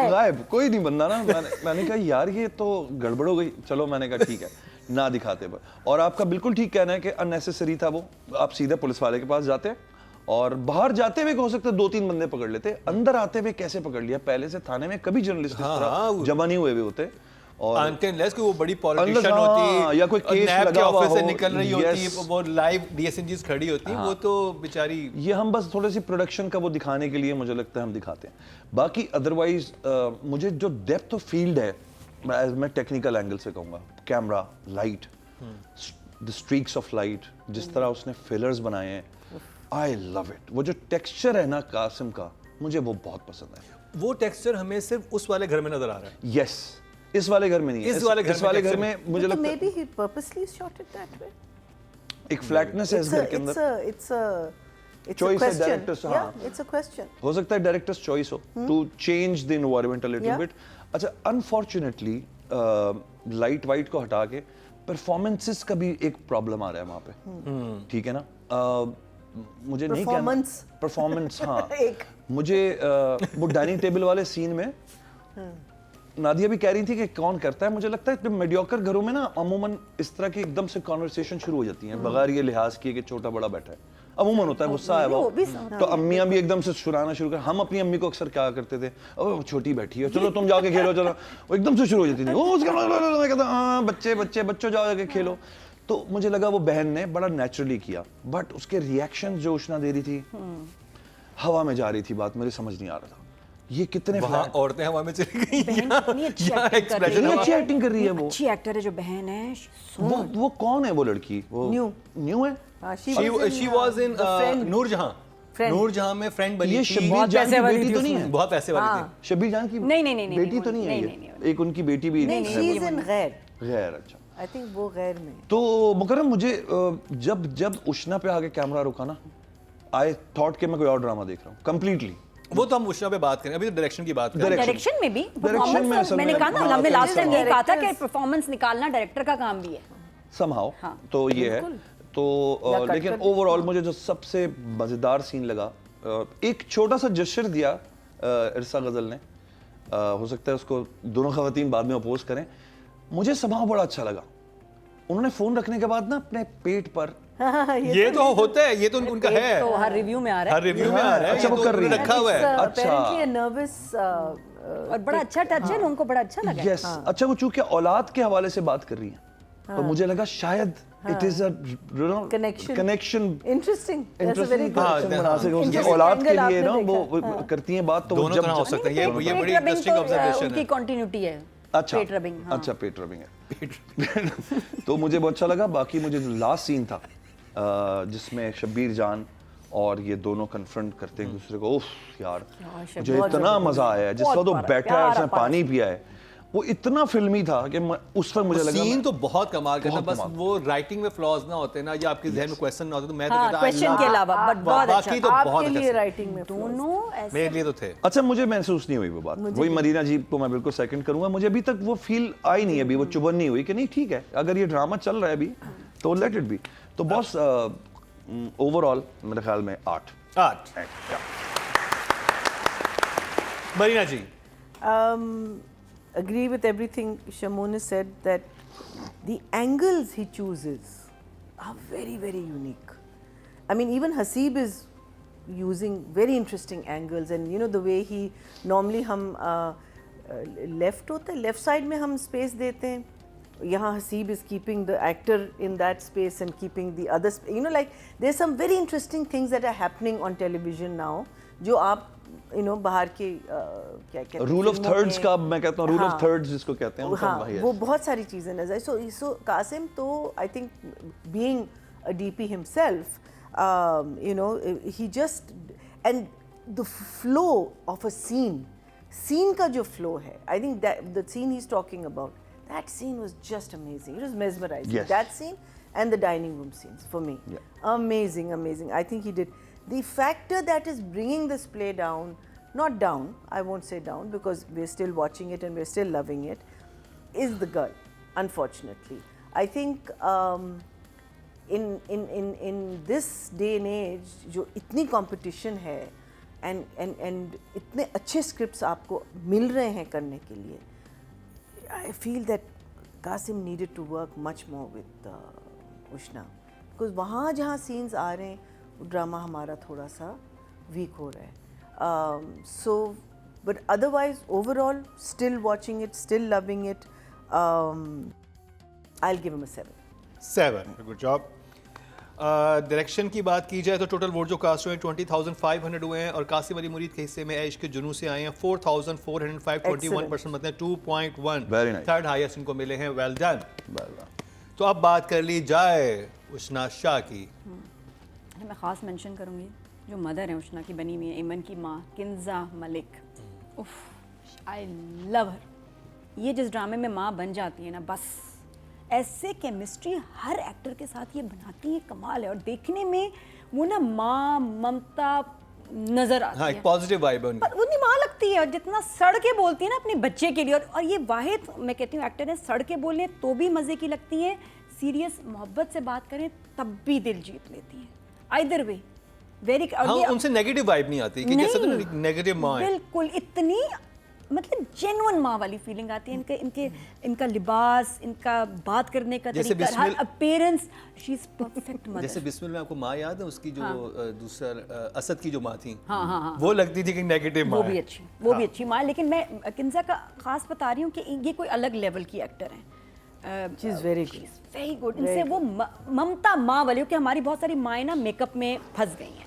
[SPEAKER 3] गायब कोई नहीं बंदा ना। मैंने कहा यार ये तो गड़बड़ हो गई, चलो मैंने कहा ठीक है ना दिखाते। और आपका बिल्कुल ठीक कहना है कि अननेसेसरी था वो, आप सीधे पुलिस वाले के पास जाते और बाहर जाते हुए हो सकता है 2-3 बंदे पकड़ लेते, अंदर आते हुए कैसे पकड़ लिया? पहले से थाने में कभी जर्नलिस्ट जमा नहीं हुए होते, और
[SPEAKER 1] अनलेस कि वो बड़ी पॉलिटिशियन होती
[SPEAKER 3] या कोई केस
[SPEAKER 1] लगा हुआ
[SPEAKER 3] ऑफिस
[SPEAKER 1] से निकल रही होती,
[SPEAKER 3] yes,
[SPEAKER 1] वो लाइव डीएसएनजीस खड़ी होती, वो तो बेचारी।
[SPEAKER 3] ये हम बस थोड़ी सी प्रोडक्शन का वो दिखाने के लिए मुझे लगता है हम दिखाते हैं। बाकी अदरवाइज मुझे जो डेप्थ ऑफ फील्ड है, मैं टेक्निकल एंगल से कहूँगा, camera, light, the streaks of light, जिस तरह उसने फिलर्स बनाए हैं, आई लव इट। वो जो टेक्सचर है ना कासिम का, मुझे वो बहुत पसंद है।
[SPEAKER 1] वो टेक्सचर हमें सिर्फ उस वाले घर में नजर आ रहा है।
[SPEAKER 3] यस, इस वाले घर में नहीं है।
[SPEAKER 1] इस वाले घर में
[SPEAKER 3] मुझे लगता है
[SPEAKER 4] maybe he purposely shot it that way.
[SPEAKER 3] एक फ्लैटनेस है इस घर के अंदर।
[SPEAKER 4] It's a
[SPEAKER 3] Choice है
[SPEAKER 4] question.
[SPEAKER 3] directors, हाँ।
[SPEAKER 4] Yeah, it's a question.
[SPEAKER 3] हो सकता है डायरेक्टर्स चॉइस हो to change the environment a little
[SPEAKER 4] Yeah.
[SPEAKER 3] Bit. अच्छा, अनफॉर्चुनेटली लाइट वाइट को हटा के परफॉर्मेंसेस का भी एक प्रॉब्लम आ रहा है वहाँ पे, ठीक है ना? मुझे नहीं कहना परफॉर्मेंस, हाँ
[SPEAKER 4] एक
[SPEAKER 3] मुझे वो डाइनिंग टेबल वाले सीन में नादिया भी कह रही थी कि कौन करता है। मुझे लगता है कि मेडियोकर घरों में ना अमूमन इस तरह की एकदम से कॉन्वर्सेशन शुरू हो जाती है बगैर ये लिहाज किए कि छोटा बड़ा बैठा है। अमूमन होता है, गुस्सा है
[SPEAKER 2] वो भी
[SPEAKER 3] तो अम्मियां भी एकदम से सुनाना शुरू कर। हम अपनी अम्मी को अक्सर क्या करते थे, ओ छोटी बैठी है, चलो तुम जाके खेलो, चलो, वो एकदम से शुरू हो जाती थी, ओ उसका मैं कहता हाँ बच्चों जाओ जाके खेलो। तो मुझे लगा वो बहन ने बड़ा नेचुरली किया, बट उसके रिएक्शन जो उष्णा दे रही थी, हवा में जा रही थी बात, मुझे समझ नहीं आ रहा था ये कितने
[SPEAKER 1] वहाँ औरतें हवा में चली गई।
[SPEAKER 2] बहन कितनी अच्छी
[SPEAKER 1] यहाँ
[SPEAKER 2] एक्टिंग कर रही
[SPEAKER 1] expression
[SPEAKER 2] है।
[SPEAKER 3] अच्छी एक्टिंग कर रही है वो।
[SPEAKER 2] अच्छी एक्टर है जो बहन है।
[SPEAKER 3] वो कौन है वो लड़की? वो न्यू है।
[SPEAKER 1] She was in Noor Jahan.
[SPEAKER 4] Friend.
[SPEAKER 1] Noor Jahan में फ्रेंड बनी
[SPEAKER 3] ये
[SPEAKER 1] थी।
[SPEAKER 3] शब्बीर
[SPEAKER 2] बहुत
[SPEAKER 3] जान
[SPEAKER 2] पैसे
[SPEAKER 3] की
[SPEAKER 2] वाली
[SPEAKER 3] बेटी
[SPEAKER 2] थी
[SPEAKER 3] तो नहीं
[SPEAKER 2] उसमें।
[SPEAKER 3] है?
[SPEAKER 1] बहुत पैसे वाली
[SPEAKER 4] हाँ।
[SPEAKER 1] थी।
[SPEAKER 3] शब्बीर जान की
[SPEAKER 2] नहीं,
[SPEAKER 3] बेटी तो नहीं है
[SPEAKER 2] नहीं,
[SPEAKER 3] ये? एक उनकी बेटी भी
[SPEAKER 4] नहीं,
[SPEAKER 3] है
[SPEAKER 4] शी इज
[SPEAKER 3] वो।
[SPEAKER 4] इन गैर,
[SPEAKER 3] गैर, अच्छा।
[SPEAKER 4] आई थिंक वो गैर में।
[SPEAKER 3] तो मुकर्रम मुझे जब उष्णा पे आके कैमरा रुका ना, आई थॉट कि मैं कोई और ड्रामा देख रहा हूँ कंप्लीटली।
[SPEAKER 1] वो तो हम उष्णा पे बात करें, अभी तो डायरेक्शन की बात करें।
[SPEAKER 2] डायरेक्शन में भी
[SPEAKER 3] Direction में
[SPEAKER 2] performance,
[SPEAKER 3] असल
[SPEAKER 2] मैंने
[SPEAKER 3] में,
[SPEAKER 2] कहा ना,
[SPEAKER 3] हाँ,
[SPEAKER 2] हमने लास्ट टाइम यही कहा था कि
[SPEAKER 4] directors-
[SPEAKER 2] परफॉर्मेंस निकालना डायरेक्टर का काम भी है।
[SPEAKER 3] समहाउ
[SPEAKER 2] हाँ,
[SPEAKER 3] तो ये है। तो
[SPEAKER 4] या कट
[SPEAKER 3] लेकिन
[SPEAKER 4] कर दी।
[SPEAKER 3] ओवरऑल मुझे जो सबसे मजेदार सीन लगा, एक छोटा सा जस्चर दिया इरसा गजल ने, हो सकता है उसको दोनों खवातीन बाद में अपोज करें, मुझे समहाउ बड़ा अच्छा लगा। उन्होंने फोन रखने के बाद ना अपने पेट पर,
[SPEAKER 1] ये तो होता है, ये तो उनका है,
[SPEAKER 2] तो हर रिव्यू में आ रहा
[SPEAKER 1] हर
[SPEAKER 2] है
[SPEAKER 1] रिव्यू में आ रहा है।
[SPEAKER 3] अच्छा,
[SPEAKER 1] ये
[SPEAKER 3] वो
[SPEAKER 1] तो
[SPEAKER 3] कर रही
[SPEAKER 1] उन्होंने
[SPEAKER 3] है।
[SPEAKER 1] रखा हुआ है।
[SPEAKER 4] अपेरेंटली नर्वस
[SPEAKER 2] और बड़ा अच्छा टच है, लोगों को बड़ा अच्छा लगा है।
[SPEAKER 3] यस। अच्छा, वो चूंकि औलाद के हवाले से बात कर रही है, तो मुझे लगा शायद it is a connection
[SPEAKER 4] interesting, that's a very
[SPEAKER 3] interesting
[SPEAKER 4] good
[SPEAKER 3] connection बना सके उनकी
[SPEAKER 4] Interesting
[SPEAKER 3] औलाद के
[SPEAKER 4] angle
[SPEAKER 3] लिए ना,
[SPEAKER 4] आपने
[SPEAKER 3] वो
[SPEAKER 4] देखा,
[SPEAKER 3] करती हैं बात, तो वो
[SPEAKER 1] दोनों तरह हो सकता है, ये बड़ी इंटरेस्टिंग ऑब्जर्वेशन
[SPEAKER 2] उनकी
[SPEAKER 1] है।
[SPEAKER 2] कंटिन्यूटी है।
[SPEAKER 3] अच्छा
[SPEAKER 2] पेट रबिंग, हाँ।
[SPEAKER 3] अच्छा पेट रबिंग है तो मुझे बहुत अच्छा लगा। बाकी मुझे जो लास्ट सीन था जिसमें शब्बीर जान और ये दोनों कन्फ्रंट करते हैं एक दूसरे को, उफ यार मुझे
[SPEAKER 2] बहुत
[SPEAKER 3] इतना मजा आया है। जिस वक्त वो
[SPEAKER 2] प्यारा,
[SPEAKER 3] बैठा है, उसने
[SPEAKER 2] प्यारा
[SPEAKER 3] पानी पिया है, वो इतना फिल्मी था कि उस पर मुझे लगा
[SPEAKER 1] सीन तो बहुत कमाल का था,
[SPEAKER 3] बहुत
[SPEAKER 1] बस
[SPEAKER 3] कमाल।
[SPEAKER 1] वो राइटिंग में फ्लॉज ना होते ना, या आपके जहन में क्वेश्चन ना होते, तो मैं तो
[SPEAKER 2] हाँ,
[SPEAKER 1] कहता
[SPEAKER 2] क्वेश्चन के अलावा बट बहुत अच्छा
[SPEAKER 1] बाकी तो बहुत
[SPEAKER 4] आपके लिए
[SPEAKER 1] अच्छा।
[SPEAKER 4] राइटिंग में
[SPEAKER 2] दोनों ऐसे
[SPEAKER 1] मेरे लिए तो थे।
[SPEAKER 3] अच्छा, मुझे महसूस नहीं हुई वो बात। वही मरीना जी को मैं बिल्कुल सेकंड करूंगा, मुझे अभी तक वो फील आई नहीं, अभी वो चुभन नहीं हुई कि नहीं ठीक है, अगर ये ड्रामा चल रहा है अभी तो लेट इट बी। तो बॉस ओवरऑल मेरे ख्याल में 8।
[SPEAKER 1] मरीना जी,
[SPEAKER 4] agree with everything Shamoon has said, that the angles he chooses are very, very unique. I mean, even Haseeb is using very interesting angles, and you know the way he normally हम left होता है, left side में हम space देते हैं, यहाँ Haseeb is keeping the actor in that space and keeping the other you know, like there's some very interesting things that are happening on television now जो आप you know बाहर के क्या कहते हैं,
[SPEAKER 3] रूल ऑफ
[SPEAKER 4] फिल्मों
[SPEAKER 3] थर्ड्स
[SPEAKER 4] में-
[SPEAKER 3] का मैं कहता हूँ, रूल ऑफ
[SPEAKER 4] हाँ।
[SPEAKER 3] थर्ड्स जिसको कहते हैं,
[SPEAKER 4] हाँ,
[SPEAKER 3] वही है।
[SPEAKER 4] वो बहुत सारी चीजें नजर। सो कासिम तो I think being a DP himself, you know, he just and the flow of a scene का जो फ्लो है, I think the scene he is talking about, that scene was just amazing, it was mesmerising,
[SPEAKER 3] Yes.
[SPEAKER 4] That scene and the dining room scenes for me. Amazing, amazing. I think he did. The factor that is bringing this play down, not down, I won't say down because we're still watching it and we're still loving it, is the girl, unfortunately. I think in this day and age, जो इतनी competition है and इतने अच्छे scripts आपको मिल रहे हैं करने के लिए, I feel that Kasim needed to work much more with Ushana, because वहाँ जहाँ सीन्स आ रहे हैं ड्रामा हमारा थोड़ा सा वीक हो रहा है. So but otherwise overall still watching it, still loving it. I will give him a 7.
[SPEAKER 1] Good job. Direction की बात की जाए तो टोटल वोट जो कास्ट हुए हैं 20,500 हुए हैं, और कासिम अली मुरीद के हिस्से में ऐश के जुनू से आए हैं 4,405, 21% मतलब 2.1.
[SPEAKER 3] Very nice.
[SPEAKER 1] थर्ड हाईएस्ट इनको मिले हैं. Well done. तो अब बात कर ली जाए उष्णा शाह की.
[SPEAKER 2] मैं ख़ास मेंशन करूँगी जो मदर है उष्णा की बनी हुई है, इमन की माँ किंजा मलिक. उफ, आई लव हर. ये जिस ड्रामे में माँ बन जाती है ना, बस ऐसे केमिस्ट्री हर एक्टर के साथ ये बनाती है, कमाल है. और देखने में वो ना माँ ममता नजर आती
[SPEAKER 1] हाँ,
[SPEAKER 2] है.
[SPEAKER 1] एक पॉजिटिव वाइब है उनकी.
[SPEAKER 2] पर उतनी माँ लगती है, और जितना सड़ के बोलती है ना अपने बच्चे के लिए, और ये वाहिद मैं कहती हूँ एक्टर है, सड़ के बोले तो भी मज़े की लगती है, सीरियस मोहब्बत से बात करें तब भी दिल जीत लेती है. Either way very.
[SPEAKER 1] हाँ, उनसे नेगेटिव वाइब नहीं आती कि जैसे तो नेगेटिव माँ है.
[SPEAKER 2] बिल्कुल. इतनी मतलब जेन्युइन माँ वाली फीलिंग आती है। इनका लिबास, इनका बात करने का
[SPEAKER 1] जैसे
[SPEAKER 2] तरीका, हर appearance, she is perfect mother.
[SPEAKER 1] जैसे बिस्मिल में आपको माँ याद है उसकी जो दूसरा असद की जो माँ थी,
[SPEAKER 2] हाँ।
[SPEAKER 1] वो लगती थी कि नेगेटिव माँ
[SPEAKER 2] वो
[SPEAKER 1] है।
[SPEAKER 2] भी अच्छी, वो भी अच्छी माँ। लेकिन मैं किंजा का खास बता रही हूँ कि ये कोई अलग लेवल की एक्टर हैं।
[SPEAKER 4] She is very good,
[SPEAKER 2] very good. इनसे वो ममता माँ वाली, कि हमारी बहुत सारी माएँ ना मेकअप में फंस गई हैं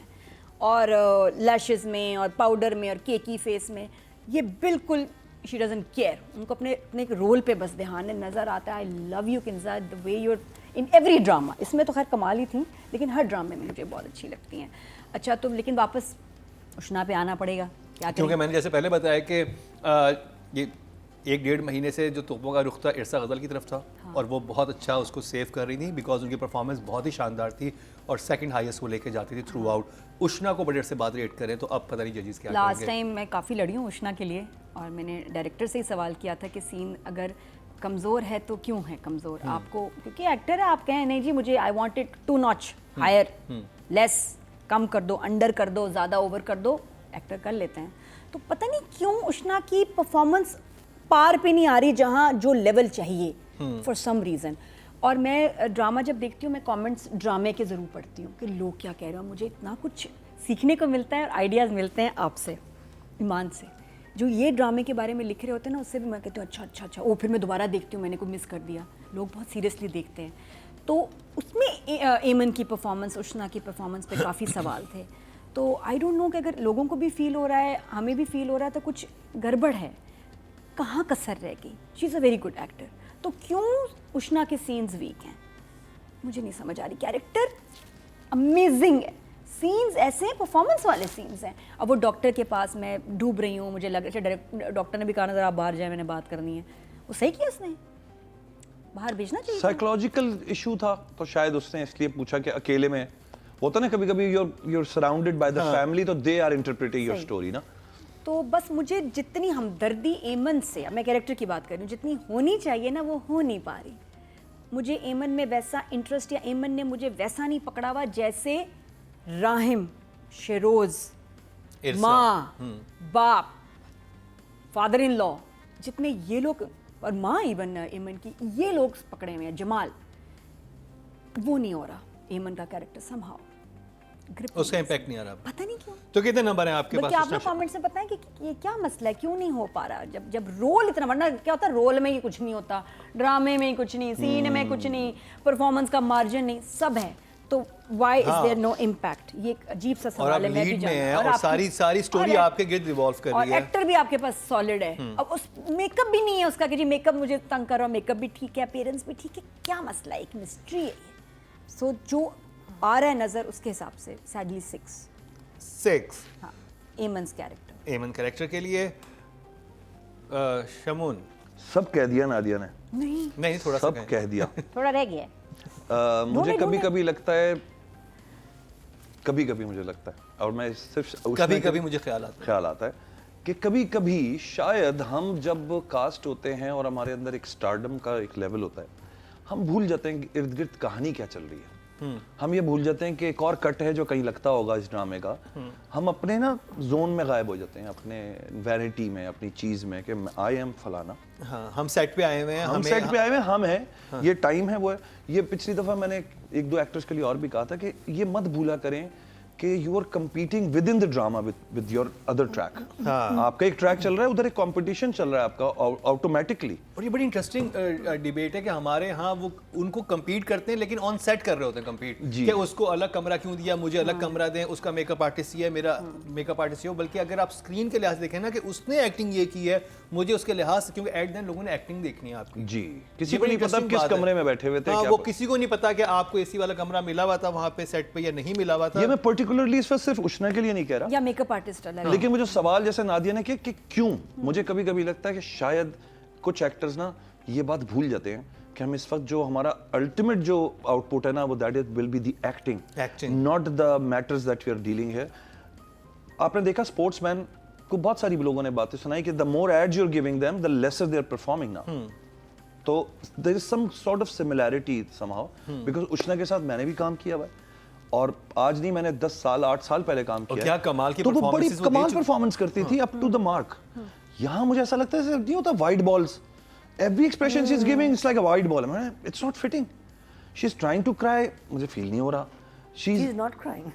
[SPEAKER 2] और लैशेस में और पाउडर में और केकी फेस में। ये बिल्कुल शी डजंट केयर, उनको अपने एक रोल पे बस ध्यान है, नज़र आता है। I love you Kinza, the way you're in every drama. इसमें तो खैर कमाल ही थी, लेकिन हर ड्रामे में मुझे बहुत अच्छी लगती हैं। अच्छा, तो लेकिन वापस उष्णा पे आना पड़ेगा, क्या
[SPEAKER 1] क्योंकि
[SPEAKER 2] करें?
[SPEAKER 1] मैंने जैसे पहले बताया कि ये 1-1.5 महीने से जो तोपों का रुख था इरसा गज़ल की तरफ था, और वो बहुत अच्छा उसको सेव कर रही थी बिकॉज उनकी परफॉर्मेंस बहुत ही शानदार थी और सेकंड हाईएस्ट वो लेके जाती थी थ्रू आउट। उष्णा को बड़े से बात रेट करें तो अब पता नहीं जजेस क्या
[SPEAKER 2] लास्ट
[SPEAKER 1] करेंगे।
[SPEAKER 2] टाइम मैं काफ़ी लड़ी हूँ उष्णा के लिए, और मैंने डायरेक्टर से ही सवाल किया था कि सीन अगर कमज़ोर है तो क्यों है कमज़ोर आपको, क्योंकि एक्टर है, आप कहें नहीं जी मुझे I want it to notch higher, less, कम कर दो, अंडर कर दो, ज़्यादा ओवर कर दो, एक्टर कर लेते हैं। तो पता नहीं क्यों उष्णा की परफॉर्मेंस पार पे नहीं आ रही जहाँ जो लेवल चाहिए फॉर सम रीज़न। और मैं ड्रामा जब देखती हूँ, मैं कमेंट्स ड्रामे के ज़रूर पढ़ती हूँ कि लोग क्या कह रहे हैं। मुझे इतना कुछ सीखने को मिलता है और आइडियाज़ मिलते हैं आपसे, ईमान से। जो ये ड्रामे के बारे में लिख रहे होते हैं ना, उससे भी मैं कहती हूँ अच्छा, ओ फिर मैं दोबारा देखती हूँ, मैंने को मिस कर दिया। लोग बहुत सीरियसली देखते हैं। तो उसमें एमन की परफॉर्मेंस, उष्णा की परफॉर्मेंस पे काफ़ी सवाल थे। तो आई डोंट नो कि अगर लोगों को भी फील हो रहा है, हमें भी फील हो रहा है, तो कुछ गड़बड़ है, कहाँ कसर रह गई। She is a very good actor, तो क्यों उष्णा के सीन्स वीक हैं, मुझे नहीं समझ आ रही। कैरेक्टर अमेजिंग है, सीन्स ऐसे हैं, परफॉर्मेंस वाले सीन्स हैं। अब वो डॉक्टर के पास मैं डूब रही हूँ, मुझे लग रहा है डॉक्टर ने भी कहा नजर आप बाहर जाए, मैंने बात करनी है, वो सही किया उसने, बाहर भेजना चाहिए।
[SPEAKER 3] साइकोलॉजिकल इशू था, तो शायद उसने इसलिए पूछा कि अकेले में होता ना, कभी कभी you're surrounded by the family, तो they are interpreting your story ना।
[SPEAKER 2] तो बस मुझे जितनी हमदर्दी एमन से, मैं कैरेक्टर की बात कर रही हूँ, जितनी होनी चाहिए ना, वो हो नहीं पा रही। मुझे एमन में वैसा इंटरेस्ट, या एमन ने मुझे वैसा नहीं पकड़ा हुआ जैसे राहिम, शेरोज, माँ, बाप, फादर इन लॉ, जितने ये लोग, और माँ इवन एमन की, ये लोग पकड़े हुए हैं, जमाल, वो नहीं हो रहा एमन का कैरेक्टर समहाउ।
[SPEAKER 1] उसका इम्पैक्ट नहीं आ रहा।
[SPEAKER 2] पता नहीं क्यों।
[SPEAKER 1] तो कितने नंबर हैं आपके पास?
[SPEAKER 2] आप लोग कमेंट्स में बताएं कि ये क्या मसला है, क्यों नहीं हो पा रहा। जब रोल इतना, वरना क्या होता है, रोल में ही कुछ नहीं होता, ड्रामे में ही कुछ नहीं, सीन में कुछ नहीं, परफॉर्मेंस का मार्जिन नहीं, सब है, तो why is there no impact. ये एक अजीब सा सवाल है। मैं भी जानती हूं,
[SPEAKER 1] और सारी स्टोरी आपके गिर्द रिवॉल्व कर रही है,
[SPEAKER 2] और एक्टर भी आपके पास सॉलिड है। अब उस मेकअप भी नहीं है उसका कि जी मेकअप मुझे तंग कर रहा, मेकअप भी ठीक है, अपीयरेंस भी ठीक है, क्या मसला है, एक मिस्ट्री है। सो जो आ रहा है नजर, उसके हिसाब से सैडली 6। हाँ, एमन्स कैरेक्टर,
[SPEAKER 1] एमन कैरेक्टर के लिए शमून।
[SPEAKER 3] सब कह दिया नादिया ने,
[SPEAKER 1] नहीं थोड़ा सा
[SPEAKER 3] सब कह दिया।
[SPEAKER 2] थोड़ा रह गया है।
[SPEAKER 3] मुझे कभी कभी लगता है, कभी मुझे लगता है, और मैं सिर्फ
[SPEAKER 1] कभी मुझे ख्याल आता है
[SPEAKER 3] कि कभी कभी शायद हम जब कास्ट होते हैं और हमारे अंदर एक स्टारडम का एक लेवल होता है, हम भूल जाते हैं कि इर्द गिर्द कहानी क्या चल रही है। हम ये भूल जाते हैं कि एक और कट है जो कहीं लगता होगा इस ड्रामे का। हम अपने ना जोन में गायब हो जाते हैं, अपने वैनिटी में, अपनी चीज में, कि आई एम फलाना।
[SPEAKER 1] हाँ, हम सेट पे आए हुए हैं,
[SPEAKER 3] हम सेट पे आए हुए हैं, हम हैं। हाँ। ये टाइम है, वो है। ये पिछली दफा मैंने 1-2 एक्टर्स के लिए और भी कहा था कि ये मत भूला करें कि you are competing with in the drama with your other track. आपका एक ट्रैक चल रहा है, उधर एक कंपटीशन चल रहा है आपका ऑटोमेटिकली।
[SPEAKER 1] और ये बड़ी इंटरेस्टिंग डिबेट है कि हमारे यहाँ वो उनको compete करते हैं, लेकिन ऑन सेट कर रहे होते हैं compete कि उसको अलग कमरा क्यों दिया, मुझे अलग कमरा दें, उसका मेकअप आर्टिस्ट ये है, मेरा मेकअप आर्टिस्ट ये हो। बल्कि अगर आप स्क्रीन के लिहाज से देखें ना कि उसने एक्टिंग ये की है, मुझे उसके लिहाज से, क्योंकि एट देन लोगों ने एक्टिंग देखनी है आपकी।
[SPEAKER 3] जी, किसी को नहीं पता किस कमरे में बैठे हुए थे।
[SPEAKER 1] वो किसी को नहीं पता कि आपको एसी वाला कमरा मिला हुआ था वहाँ पे सेट पे या नहीं मिला हुआ था।
[SPEAKER 3] ये मैं पर्टिकुलरली इस वक्त सिर्फ उष्णा के लिए नहीं कह रहा,
[SPEAKER 2] या मेकअप आर्टिस्ट अलग।
[SPEAKER 3] लेकिन मुझे सवाल जैसे नादिया ने किया कि क्यों, मुझे कभी कभी लगता है कि शायद कुछ एक्टर्स ना ये बात भूल जाते हैं कि हम इस वक्त जो हमारा अल्टीमेट जो आउटपुट है ना, वो that is will be the acting, not the matters that we are dealing है। आपने देखा स्पोर्ट्समैन को बहुत सारी लोगों ने बातें सुनाई कि the more ads you are giving them the lesser they are performing now. तो there is some sort of similarity somehow, because Ushna के साथ मैंने भी काम किया हुआ है, और आज नहीं, मैंने 10 साल 8 साल पहले काम किया।
[SPEAKER 1] क्या कमाल की
[SPEAKER 3] तो वो बड़ी
[SPEAKER 1] परफॉर्मेंसेस
[SPEAKER 3] कमाल परफॉर्मेंस करती थी, अप टू द मार्क। यहाँ मुझे ऐसा लगता है जैसे नहीं होता wide balls, every expression she is giving it's like a wide ball, it's not fitting, she is trying to cry, मुझे फील नहीं हो रहा, she
[SPEAKER 4] She is not crying.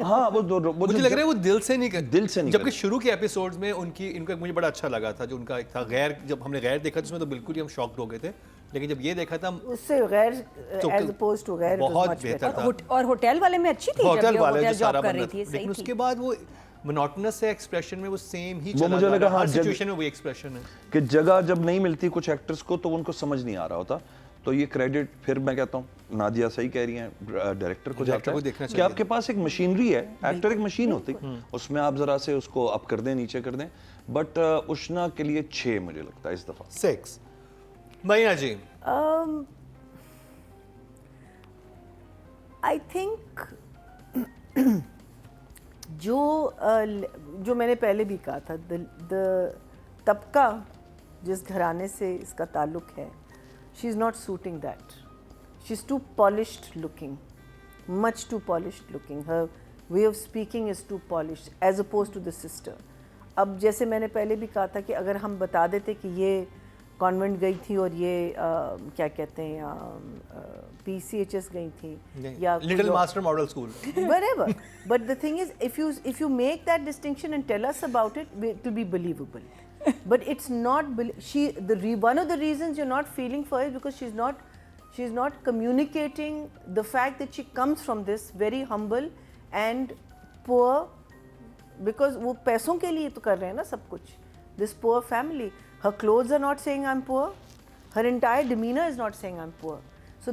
[SPEAKER 3] हाँ वो
[SPEAKER 1] मुझे लग रहा है वो दिल से नहीं कर,
[SPEAKER 3] दिल से नहीं
[SPEAKER 1] जबकि
[SPEAKER 3] कर।
[SPEAKER 1] शुरू के एपिसोड्स में इनको मुझे बड़ा अच्छा लगा था जो उनका एक था गैर, जब हमने गैर देखा जिसमें तो बिल्कुल ही हम शॉक्ड हो गए थे, लेकिन जब ये देखा था
[SPEAKER 4] उससे गैर
[SPEAKER 1] तो
[SPEAKER 4] as opposed to गैर, it was
[SPEAKER 1] बहुत
[SPEAKER 4] much
[SPEAKER 1] बेहतर
[SPEAKER 4] better.
[SPEAKER 1] था।
[SPEAKER 2] और होटल वाले में अच्छी थी, जब
[SPEAKER 1] होटल
[SPEAKER 2] ये
[SPEAKER 1] वाले जो
[SPEAKER 2] होटल
[SPEAKER 1] सारा
[SPEAKER 2] जॉब कर
[SPEAKER 1] बन
[SPEAKER 2] रही
[SPEAKER 1] रहा
[SPEAKER 2] थी,
[SPEAKER 1] था,
[SPEAKER 2] सही
[SPEAKER 1] लेकिन
[SPEAKER 2] थी।
[SPEAKER 1] उसके बाद वो मोनोटोनस से एक्सप्रेशन में वो सेम ही
[SPEAKER 3] वो
[SPEAKER 1] चला
[SPEAKER 3] मुझे
[SPEAKER 1] जा
[SPEAKER 3] लगा,
[SPEAKER 1] रहा है,
[SPEAKER 3] हाँ,
[SPEAKER 1] हर
[SPEAKER 3] जब-
[SPEAKER 1] सिचुएशन में वही एक्सप्रेशन है।
[SPEAKER 3] कि जगह जब नहीं मिलती कुछ एक्टर्स को तो उनको समझ नहीं आ रहा होता, तो ये क्रेडिट फिर मैं कहता हूँ नादिया सही कह रही हैं, डायरेक्टर को जाता
[SPEAKER 1] को
[SPEAKER 3] है
[SPEAKER 1] देखना
[SPEAKER 3] कि
[SPEAKER 1] चाहिए।
[SPEAKER 3] आपके पास एक मशीनरी है, एक्टर एक मशीन होती, उसमें आप जरा से उसको अप कर दें, नीचे कर दें, बट उष्णा के लिए 6 मुझे लगता है इस दफा।
[SPEAKER 1] 6 महीना जी
[SPEAKER 4] आई थिंक जो मैंने पहले भी कहा था, द तबका जिस घराने से इसका ताल्लुक है, she is not suiting that, she is too polished looking, much too polished looking, her way of speaking is too polished as oppose to the sister. अब जैसे मैंने पहले भी कहा था कि अगर हम बता देते कि ये कॉन्वेंट गई थी और ये क्या कहते हैं PCHS गई थी या
[SPEAKER 1] little master model school,
[SPEAKER 4] wherever, but the thing is, if you make that distinction and tell us about it, it will be believable. But it's not. One of the reasons you're not feeling for her is because she's not communicating the fact that she comes from this very humble and poor, because वो पैसों के लिए तो कर रहे हैं ना सब कुछ. This poor family, her clothes are not saying I'm poor. Her entire demeanor is not saying I'm poor. So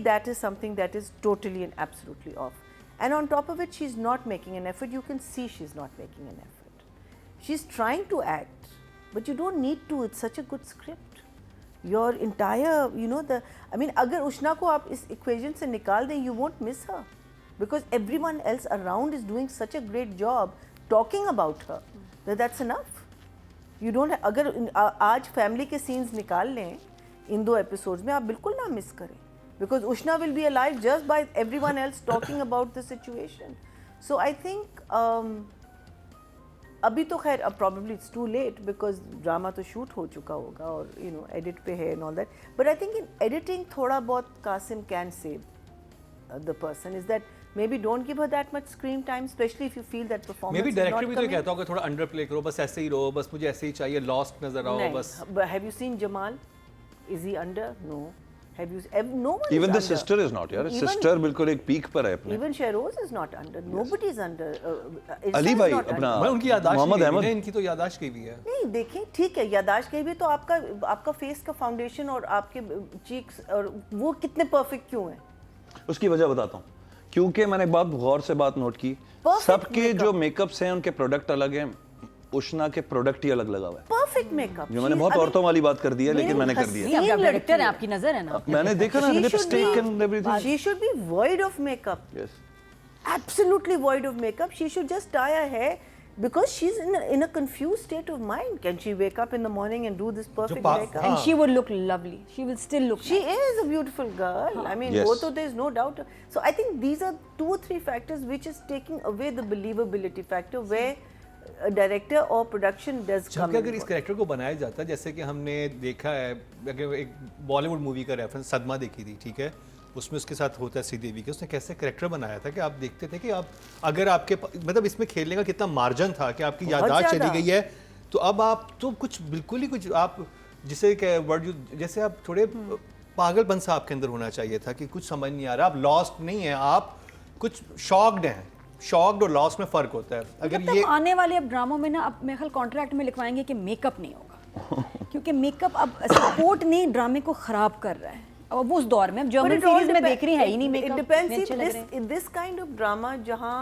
[SPEAKER 4] that is something that is totally and absolutely off. And on top of it, she's not making an effort. You can see she's not making an effort. She's trying to act, but you don't need to. It's such a good script. Your entire, अगर उष्णा को आप इस equation से निकाल दें, you won't miss her, because everyone else around is doing such a great job talking about her. That's enough. You don't. अगर आज family के scenes निकाल लें इन 2 episodes में, आप बिल्कुल ना मिस करें, because Ushna will be alive just by everyone else talking about the situation. So I think अभी तो खैर probably it's too late because drama तो shoot हो चुका होगा और edit पे है and all that. But I think in editing थोड़ा बहुत Qasim can save the person, is that maybe don't give her that much screen time, especially if you feel that performance
[SPEAKER 1] may be
[SPEAKER 4] is
[SPEAKER 1] director
[SPEAKER 4] not
[SPEAKER 1] भी तो
[SPEAKER 4] coming.
[SPEAKER 1] कहता होगा थोड़ा under play करो, बस ऐसे ही रहो, बस मुझे ऐसे ही चाहिए, लॉस्ट नजर आओ
[SPEAKER 4] नहीं,
[SPEAKER 1] बस।
[SPEAKER 4] but have you seen Jamal? Is he under? No. Have you? No one
[SPEAKER 3] Even
[SPEAKER 4] is
[SPEAKER 3] the
[SPEAKER 4] under.
[SPEAKER 3] sister is not, यार,
[SPEAKER 4] Even-
[SPEAKER 3] sister बिल्कुल एक पीक पर है अपने।
[SPEAKER 4] Even Shehroz is not under. Nobody is under. Irfan
[SPEAKER 3] Ali
[SPEAKER 4] is
[SPEAKER 3] भाई
[SPEAKER 4] not
[SPEAKER 3] अपना
[SPEAKER 1] मैं उनकी यादाश्त
[SPEAKER 3] मोहम्मद
[SPEAKER 1] गई हुई
[SPEAKER 3] अहमद
[SPEAKER 1] है, इनकी तो यादाश्त गई हुई है।
[SPEAKER 4] नहीं, देखें ठीक है, यादाश्त के भी तो आपका फेस का फाउंडेशन और आपके चीक्स और वो कितने परफेक्ट क्यों हैं?
[SPEAKER 3] उसकी वजह बताता हूँ, क्योंकि मैंने एक बात गौर से बात नोट की,
[SPEAKER 4] Perfect
[SPEAKER 3] सबके
[SPEAKER 4] makeup.
[SPEAKER 3] जो मेकअप्स हैं उनके प्रोडक्ट अलग हैं, उष्णा के प्रोडक्ट ही अलग लगा हुआ है।
[SPEAKER 4] Perfect makeup.
[SPEAKER 3] जो मैंने बहुत औरतों वाली बात कर दी है, लेकिन मैंने कर दी है।
[SPEAKER 2] नहीं, आप डायरेक्टर हैं, आपकी नजर है ना।
[SPEAKER 3] मैंने देखा ना lipstick and everything.
[SPEAKER 4] She should be void of makeup.
[SPEAKER 3] Yes,
[SPEAKER 4] Absolutely void of makeup. She should just dye her hair because she's in a confused state of mind. Can she wake up in the morning and do this perfect makeup?
[SPEAKER 2] And she would look lovely. She will still look
[SPEAKER 4] She
[SPEAKER 2] nice.
[SPEAKER 4] is a beautiful girl. I mean,
[SPEAKER 3] Yes.
[SPEAKER 4] both of there's no doubt. So I think these are 2 or 3 factors which is taking away the believability factor where a director or production does come
[SPEAKER 1] जबकि
[SPEAKER 4] in.
[SPEAKER 1] अगर इस character को बनाया जाता, जैसे कि हमने देखा है, अगर एक बॉलीवुड मूवी का रेफरेंस सदमा देखी थी, ठीक है, उसमें उसके साथ होता है श्रीदेवी के, उसने कैसे कैरेक्टर बनाया था कि आप देखते थे कि आप अगर आपके मतलब इसमें खेलने का कितना मार्जिन था कि आपकी
[SPEAKER 4] बहुत
[SPEAKER 1] याददाश्त चली
[SPEAKER 4] ज़्यादा।
[SPEAKER 1] गई है, तो अब आप तो कुछ बिल्कुल ही कुछ आप जिसे वर्ड जैसे आप थोड़े पागलपन सा आपके अंदर होना चाहिए था कि कुछ समझ नहीं आ रहा, आप लॉस्ट नहीं है, आप कुछ शॉक्ड हैं। शॉक्ड और लॉस्ट में फर्क होता है। अगर
[SPEAKER 2] मतलब
[SPEAKER 1] ये
[SPEAKER 2] आने वाले अब ड्रामों में ना, अब मेरे ख्याल कॉन्ट्रैक्ट में लिखवाएंगे कि मेकअप नहीं होगा, क्योंकि मेकअप अब सपोर्ट नहीं ड्रामे को खराब कर रहा है। अब वो उस दौर में, अब
[SPEAKER 4] But
[SPEAKER 2] German
[SPEAKER 4] it all
[SPEAKER 2] series में देख रही है ही नहीं
[SPEAKER 4] it
[SPEAKER 2] मेकअप,
[SPEAKER 4] depends
[SPEAKER 2] नहीं अच्छे लग रहे हैं।
[SPEAKER 4] in this kind of drama जहाँ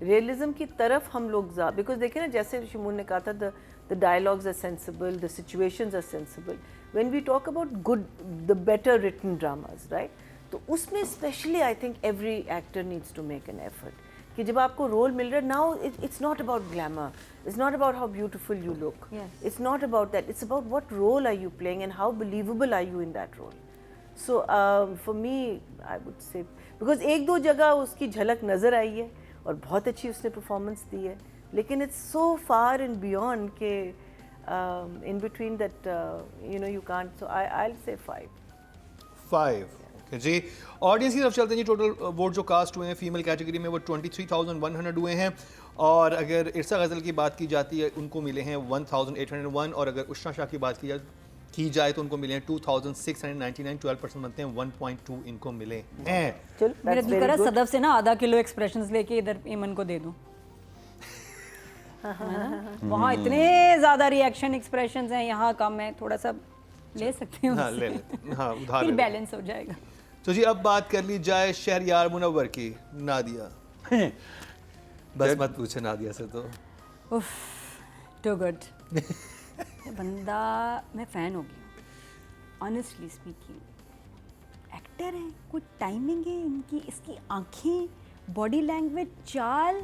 [SPEAKER 4] realism की तरफ हम लोग जा, because देखिए ना, जैसे शिमून ने कहा था, the dialogues are sensible, the situations are sensible. When we talk about good, the better written dramas, right? तो उसमें especially I think every actor needs to make an effort. कि जब आपको रोल मिल रहा है, now it's not about glamour, it's not about how beautiful you look,
[SPEAKER 2] Yes.
[SPEAKER 4] it's not about that, it's about what role are you playing and how believable are you in that role. So for me, I would say, because 1-2 जगह उसकी झलक नज़र आई है और बहुत अच्छी उसने performance दी है, लेकिन it's so far and beyond के in between that, you can't. So I'll say 5.
[SPEAKER 1] 5 ji. Audience की तरफ चलते हैं जी। टोटल वोट जो कास्ट हुए हैं फीमेल कैटेगरी में वो 23,100 हुए हैं, और अगर इरसा गज़ल की बात की जाती है उनको मिले हैं 1,801, और अगर उषा शाह की बात की जाए तो उनको मिले हैं 2,699, 12% बनते हैं 1.2 इनको मिले हैं।
[SPEAKER 4] चल,
[SPEAKER 2] मेरा
[SPEAKER 4] that's
[SPEAKER 2] दिल
[SPEAKER 4] very
[SPEAKER 2] कर रहा है
[SPEAKER 4] good.
[SPEAKER 2] सदफ से ना आधा किलो एक्सप्रेशंस लेके इधर ईमन को दे दूं। वहाँ इतने ज्यादा रिएक्शन एक्सप्रेशंस हैं, यहाँ कम है, थोड़ा सा ले सकते हैं
[SPEAKER 1] हाँ
[SPEAKER 2] उससे।
[SPEAKER 1] ले लेते, हाँ उधार
[SPEAKER 2] फिर
[SPEAKER 1] ले लेते।
[SPEAKER 2] बैलेंस हो जाएगा।
[SPEAKER 1] तो जी अब बात कर ली जाए शहरयार मुनव्वर की, नादिया। बस मत पूछे नादिया से तो।
[SPEAKER 2] उफ, टू गुड। बंदा, मैं फ़ैन हो गई, ऑनेस्टली स्पीकिंग। एक्टर है, कोई टाइमिंग है इनकी, इसकी आंखें, बॉडी लैंग्वेज, चाल,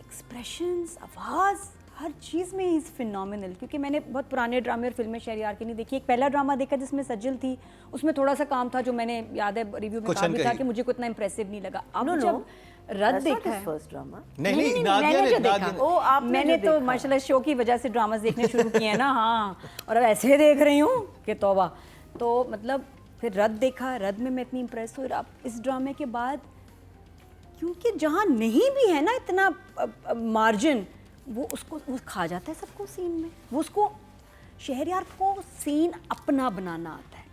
[SPEAKER 2] एक्सप्रेशंस, आवाज़, हर चीज़ में इज़ फिनोमिनल। क्योंकि मैंने बहुत पुराने ड्रामे और फिल्में शहरयार की नहीं देखी। एक पहला ड्रामा देखा जिसमें सज्जल थी, उसमें थोड़ा सा काम था जो मैंने याद है रिव्यू में
[SPEAKER 1] कुछ
[SPEAKER 2] कहा भी था
[SPEAKER 1] अनकही।
[SPEAKER 2] कि मुझे को इतना इंप्रेसिव नहीं लगा। अब
[SPEAKER 4] No, no.
[SPEAKER 2] जब रद्द
[SPEAKER 4] That's not
[SPEAKER 2] देखा
[SPEAKER 4] his
[SPEAKER 2] है,
[SPEAKER 4] first drama.
[SPEAKER 1] नहीं नादिया
[SPEAKER 2] मैंने
[SPEAKER 1] ने
[SPEAKER 2] जो देखा,
[SPEAKER 1] नादिया ने-
[SPEAKER 4] ओ, आपने
[SPEAKER 2] मैंने
[SPEAKER 4] जो
[SPEAKER 2] तो
[SPEAKER 4] देखा।
[SPEAKER 2] माशाल्लाह शो की वजह से ड्रामास देखने शुरू किए हैं ना। हाँ, और अब ऐसे देख रही हूँ कि तौबा। तो मतलब फिर रद्द देखा, रद्द में मैं इतनी इम्प्रेस हुई। अब इस ड्रामे के बाद, क्योंकि जहाँ नहीं भी है ना इतना मार्जिन, वो उसको वो खा जाता है सबको सीन में। वो उसको शहरयार को सीन अपना बनाना आता है,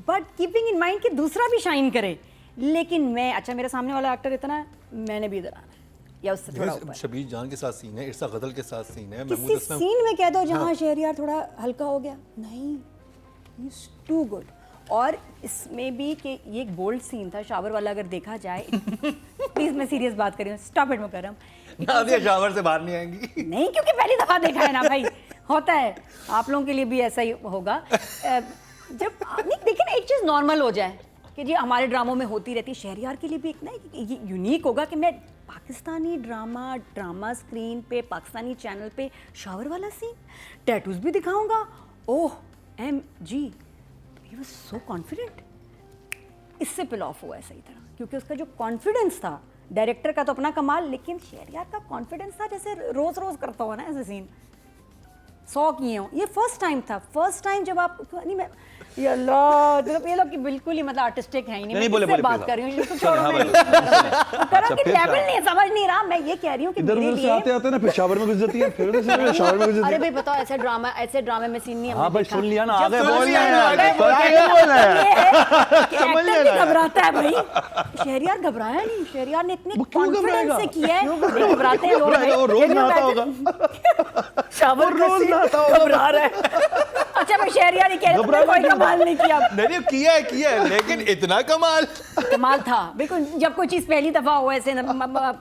[SPEAKER 2] बट कीपिंग इन माइंड कि दूसरा भी शाइन करे। लेकिन मैं, अच्छा मेरे सामने वाला एक्टर इतना है, मैंने भी इधर आना है या उससे थोड़ा ऊपर।
[SPEAKER 1] शबीर जान के साथ सीन है, इरसा गज़ल के साथ सीन है,
[SPEAKER 2] किसी
[SPEAKER 1] महमूद असलम।
[SPEAKER 2] सीन में कह दो जहाँ शहरयार थोड़ा हल्का हो गया, नहीं, इज टू गुड। और इसमें भी कि ये एक बोल्ड सीन था शावर वाला, अगर देखा जाए प्लीज मैं सीरियस बात कर रही हूँ, stop it Mukram.
[SPEAKER 1] Nadia shower से बाहर नहीं आएंगी।
[SPEAKER 2] नहीं, क्योंकि पहली दफा देखा है ना भाई, होता है आप लोगों के लिए भी ऐसा ही होगा। जब नहीं देखिए ना, एक चीज़ नॉर्मल हो जाए कि जी हमारे ड्रामों में होती रहती है, शहरयार के लिए भी एक ना ये यूनिक होगा कि मैं पाकिस्तानी ड्रामा स्क्रीन पे, पाकिस्तानी चैनल पे शावर वाला सीन, टैटूज भी दिखाऊंगा। ओह MG, he was so confident. इससे पिल ऑफ हुआ है सही तरह, क्योंकि उसका जो कॉन्फिडेंस था, डायरेक्टर का तो अपना कमाल, लेकिन शहरयार का कॉन्फिडेंस था जैसे रोज रोज करता हुआ ना ऐसे सीन 100 किए हों। ये फर्स्ट टाइम था, फर्स्ट टाइम जब आप नहीं, मैं ये अल्लाह, मतलब ये लोग की बिल्कुल ही मतलब आर्टिस्टिक है ही नहीं।
[SPEAKER 3] नहीं,
[SPEAKER 2] मैं
[SPEAKER 3] बोले,
[SPEAKER 2] किससे
[SPEAKER 3] बोले,
[SPEAKER 2] बात
[SPEAKER 3] please,
[SPEAKER 2] कर रही हूँ, इसको
[SPEAKER 3] चल,
[SPEAKER 2] छोड़ो।
[SPEAKER 3] हाँ,
[SPEAKER 2] मैं
[SPEAKER 3] बोले।
[SPEAKER 2] करण की
[SPEAKER 3] फिर
[SPEAKER 2] लेवल
[SPEAKER 3] क्या?
[SPEAKER 2] नहीं समझ नहीं रहा। मैं ये कह रही हूँ कि
[SPEAKER 3] इधर
[SPEAKER 2] मेरे
[SPEAKER 3] उधर से
[SPEAKER 2] लिए,
[SPEAKER 3] आते आते ना फिर शावर में घुस जाती है, फिर उधर से शावर में घुस जाती
[SPEAKER 2] अरे
[SPEAKER 3] है।
[SPEAKER 2] भाई बताओ, ऐसे ड्रामे में सीन नहीं हमने
[SPEAKER 3] हाँ भाई,
[SPEAKER 2] देखा।
[SPEAKER 3] सुन लिया ना,
[SPEAKER 2] जब
[SPEAKER 3] आगे
[SPEAKER 2] सुन
[SPEAKER 3] बोल
[SPEAKER 2] लिया
[SPEAKER 3] लिया
[SPEAKER 2] ना,
[SPEAKER 3] यार,
[SPEAKER 2] आगे बोल
[SPEAKER 3] आगे
[SPEAKER 2] लिया।
[SPEAKER 3] बोलना है।
[SPEAKER 2] ये है कि
[SPEAKER 3] समझ
[SPEAKER 2] एक्टर भी
[SPEAKER 3] लेना है।
[SPEAKER 2] घबराता है भाई। शहरयार घबराया नहीं, शहरयार ने इतने
[SPEAKER 3] वो क्यों
[SPEAKER 2] कॉन्फिडेंस
[SPEAKER 3] घबराएगा?
[SPEAKER 2] से किया है। नहीं, घबराते हैं लोग
[SPEAKER 3] घबराएगा, वो
[SPEAKER 2] भाई।
[SPEAKER 3] रोज
[SPEAKER 2] लेकिन
[SPEAKER 3] नहाता
[SPEAKER 2] मैं
[SPEAKER 3] होगा।
[SPEAKER 2] शावर
[SPEAKER 3] वो रोज नहाता होगा।
[SPEAKER 2] घबरा रहा है। अच्छा मैं शहरयार ही कह रही हूँ,
[SPEAKER 3] घबराना
[SPEAKER 2] कोई
[SPEAKER 3] क्यों?
[SPEAKER 2] कमाल नहीं किया।
[SPEAKER 1] नहीं किया है, लेकिन इतना कमाल।
[SPEAKER 2] कमाल था बिल्कुल। जब कोई चीज़ पहली दफ़ा हो ऐसे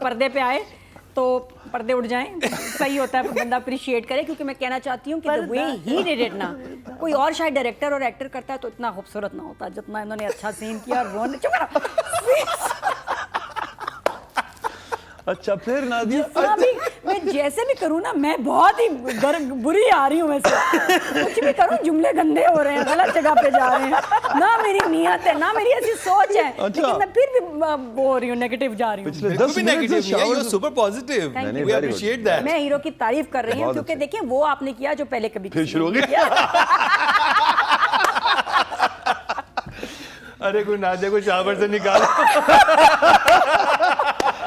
[SPEAKER 2] पर्दे पे आए तो पर्दे उठ जाएं, सही होता है, बंदा अप्रिशिएट करे। क्योंकि मैं कहना चाहती हूँ कि the way he did it ना, कोई और शायद डायरेक्टर और एक्टर करता है तो इतना खूबसूरत ना होता जितना इन्होंने अच्छा सीन किया। और रोने, चुप रहो।
[SPEAKER 3] अच्छा फिर नादिया,
[SPEAKER 2] जितना भी मैं जैसे भी करूँ ना, मैं बहुत ही बुरी आ रही हूँ वैसे। कुछ भी करूँ जुमले गंदे हो रहे हैं, गलत जगह पे जा रहे हैं ना, मेरी नीयत है ना, मेरी ऐसी सोच है। लेकिन मैं फिर भी वो हो रही हूँ, नेगेटिव जा रही हूँ।
[SPEAKER 3] पिछले
[SPEAKER 1] बिल्कुल
[SPEAKER 3] 10
[SPEAKER 1] भी
[SPEAKER 3] मिनट
[SPEAKER 1] नेगेटिव
[SPEAKER 3] से
[SPEAKER 1] नहीं है, you
[SPEAKER 3] shower
[SPEAKER 1] super positive,
[SPEAKER 2] Thank you.
[SPEAKER 1] We
[SPEAKER 3] very good.
[SPEAKER 1] Appreciate that.
[SPEAKER 2] मैं हीरो की तारीफ कर रही हूँ
[SPEAKER 3] बहुत
[SPEAKER 2] क्योंकि
[SPEAKER 3] अच्छे।
[SPEAKER 2] देखिए वो आपने किया जो पहले कभी
[SPEAKER 3] फिर
[SPEAKER 2] किसी
[SPEAKER 3] शुरू हो
[SPEAKER 2] ने नहीं
[SPEAKER 3] गया।
[SPEAKER 2] किया।
[SPEAKER 1] अरे कोई नादिया को शावर से निकाल,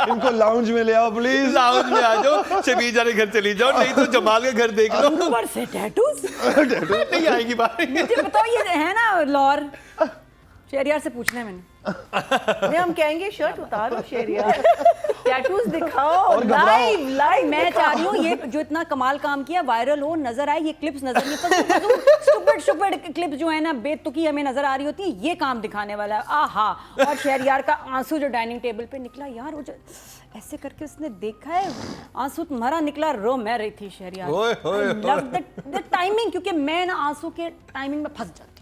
[SPEAKER 3] इनको लाउंज में ले आओ प्लीज।
[SPEAKER 1] लाउंज में आ जाओ, शबीर जान के घर चली जाओ, नहीं तो जमाल के घर देख लो,
[SPEAKER 2] ऊपर से टैटूज।
[SPEAKER 1] नहीं आएगी बाहर।
[SPEAKER 2] मुझे बताओ ये है ना लॉर, शहरयार से पूछना है मैंने।
[SPEAKER 4] नहीं, हम कहेंगे शर्ट उतारो शहरयार, टैटूज दिखाओ
[SPEAKER 3] और घबराओ।
[SPEAKER 4] लाइव
[SPEAKER 2] मैं चाह रही हूँ ये जो इतना कमाल काम किया वायरल हो, नजर आए, ये क्लिप्स नजर नहीं, स्टूपिड क्लिप्स जो है ना बेतुकी हमें नजर आ रही होती है, ये काम दिखाने वाला है। आहा। और शहरयार का आंसू जो डाइनिंग टेबल पे निकला यार, वो जो ऐसे करके उसने देखा है, आंसू तुम्हारा निकला, रो मैं रही थी शहरयार।
[SPEAKER 1] ओए, ओए,
[SPEAKER 2] लव द टाइमिंग, क्योंकि मैं ना आंसू के टाइमिंग में फंस जाती हूँ।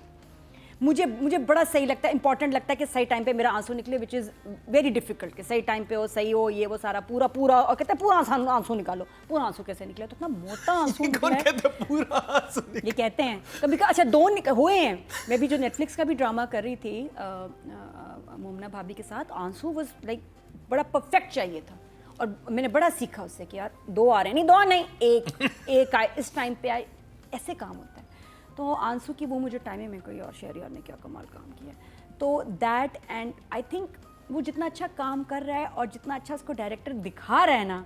[SPEAKER 2] मुझे बड़ा सही लगता है, इंपॉर्टेंट लगता है कि सही टाइम पे मेरा आंसू निकले, विच इज़ वेरी डिफिकल्ट कि सही टाइम पे हो, सही हो, ये वो सारा पूरा और कहते हैं पूरा आंसू निकालो। पूरा आंसू कैसे निकला? तो इतना मोटा आंसू निकला
[SPEAKER 1] कौन
[SPEAKER 2] है।
[SPEAKER 1] कहता है पूरा आंसू निकला?
[SPEAKER 2] ये कहते हैं कभी अच्छा 2 हुए हैं। मैं भी जो नेटफ्लिक्स का भी ड्रामा कर रही थी मोमना भाभी के साथ, आंसू वाज लाइक बड़ा परफेक्ट चाहिए था। और मैंने बड़ा सीखा उससे कि यार 2 आ रहे हैं, नहीं 2 नहीं, एक आए, इस टाइम पे आए, ऐसे काम होता है। तो आंसू की वो मुझे टाइमिंग में कोई और शहरियार ने क्या कमाल काम किया। तो दैट एंड आई थिंक वो जितना अच्छा काम कर रहा है और जितना अच्छा उसको डायरेक्टर दिखा रहा है ना,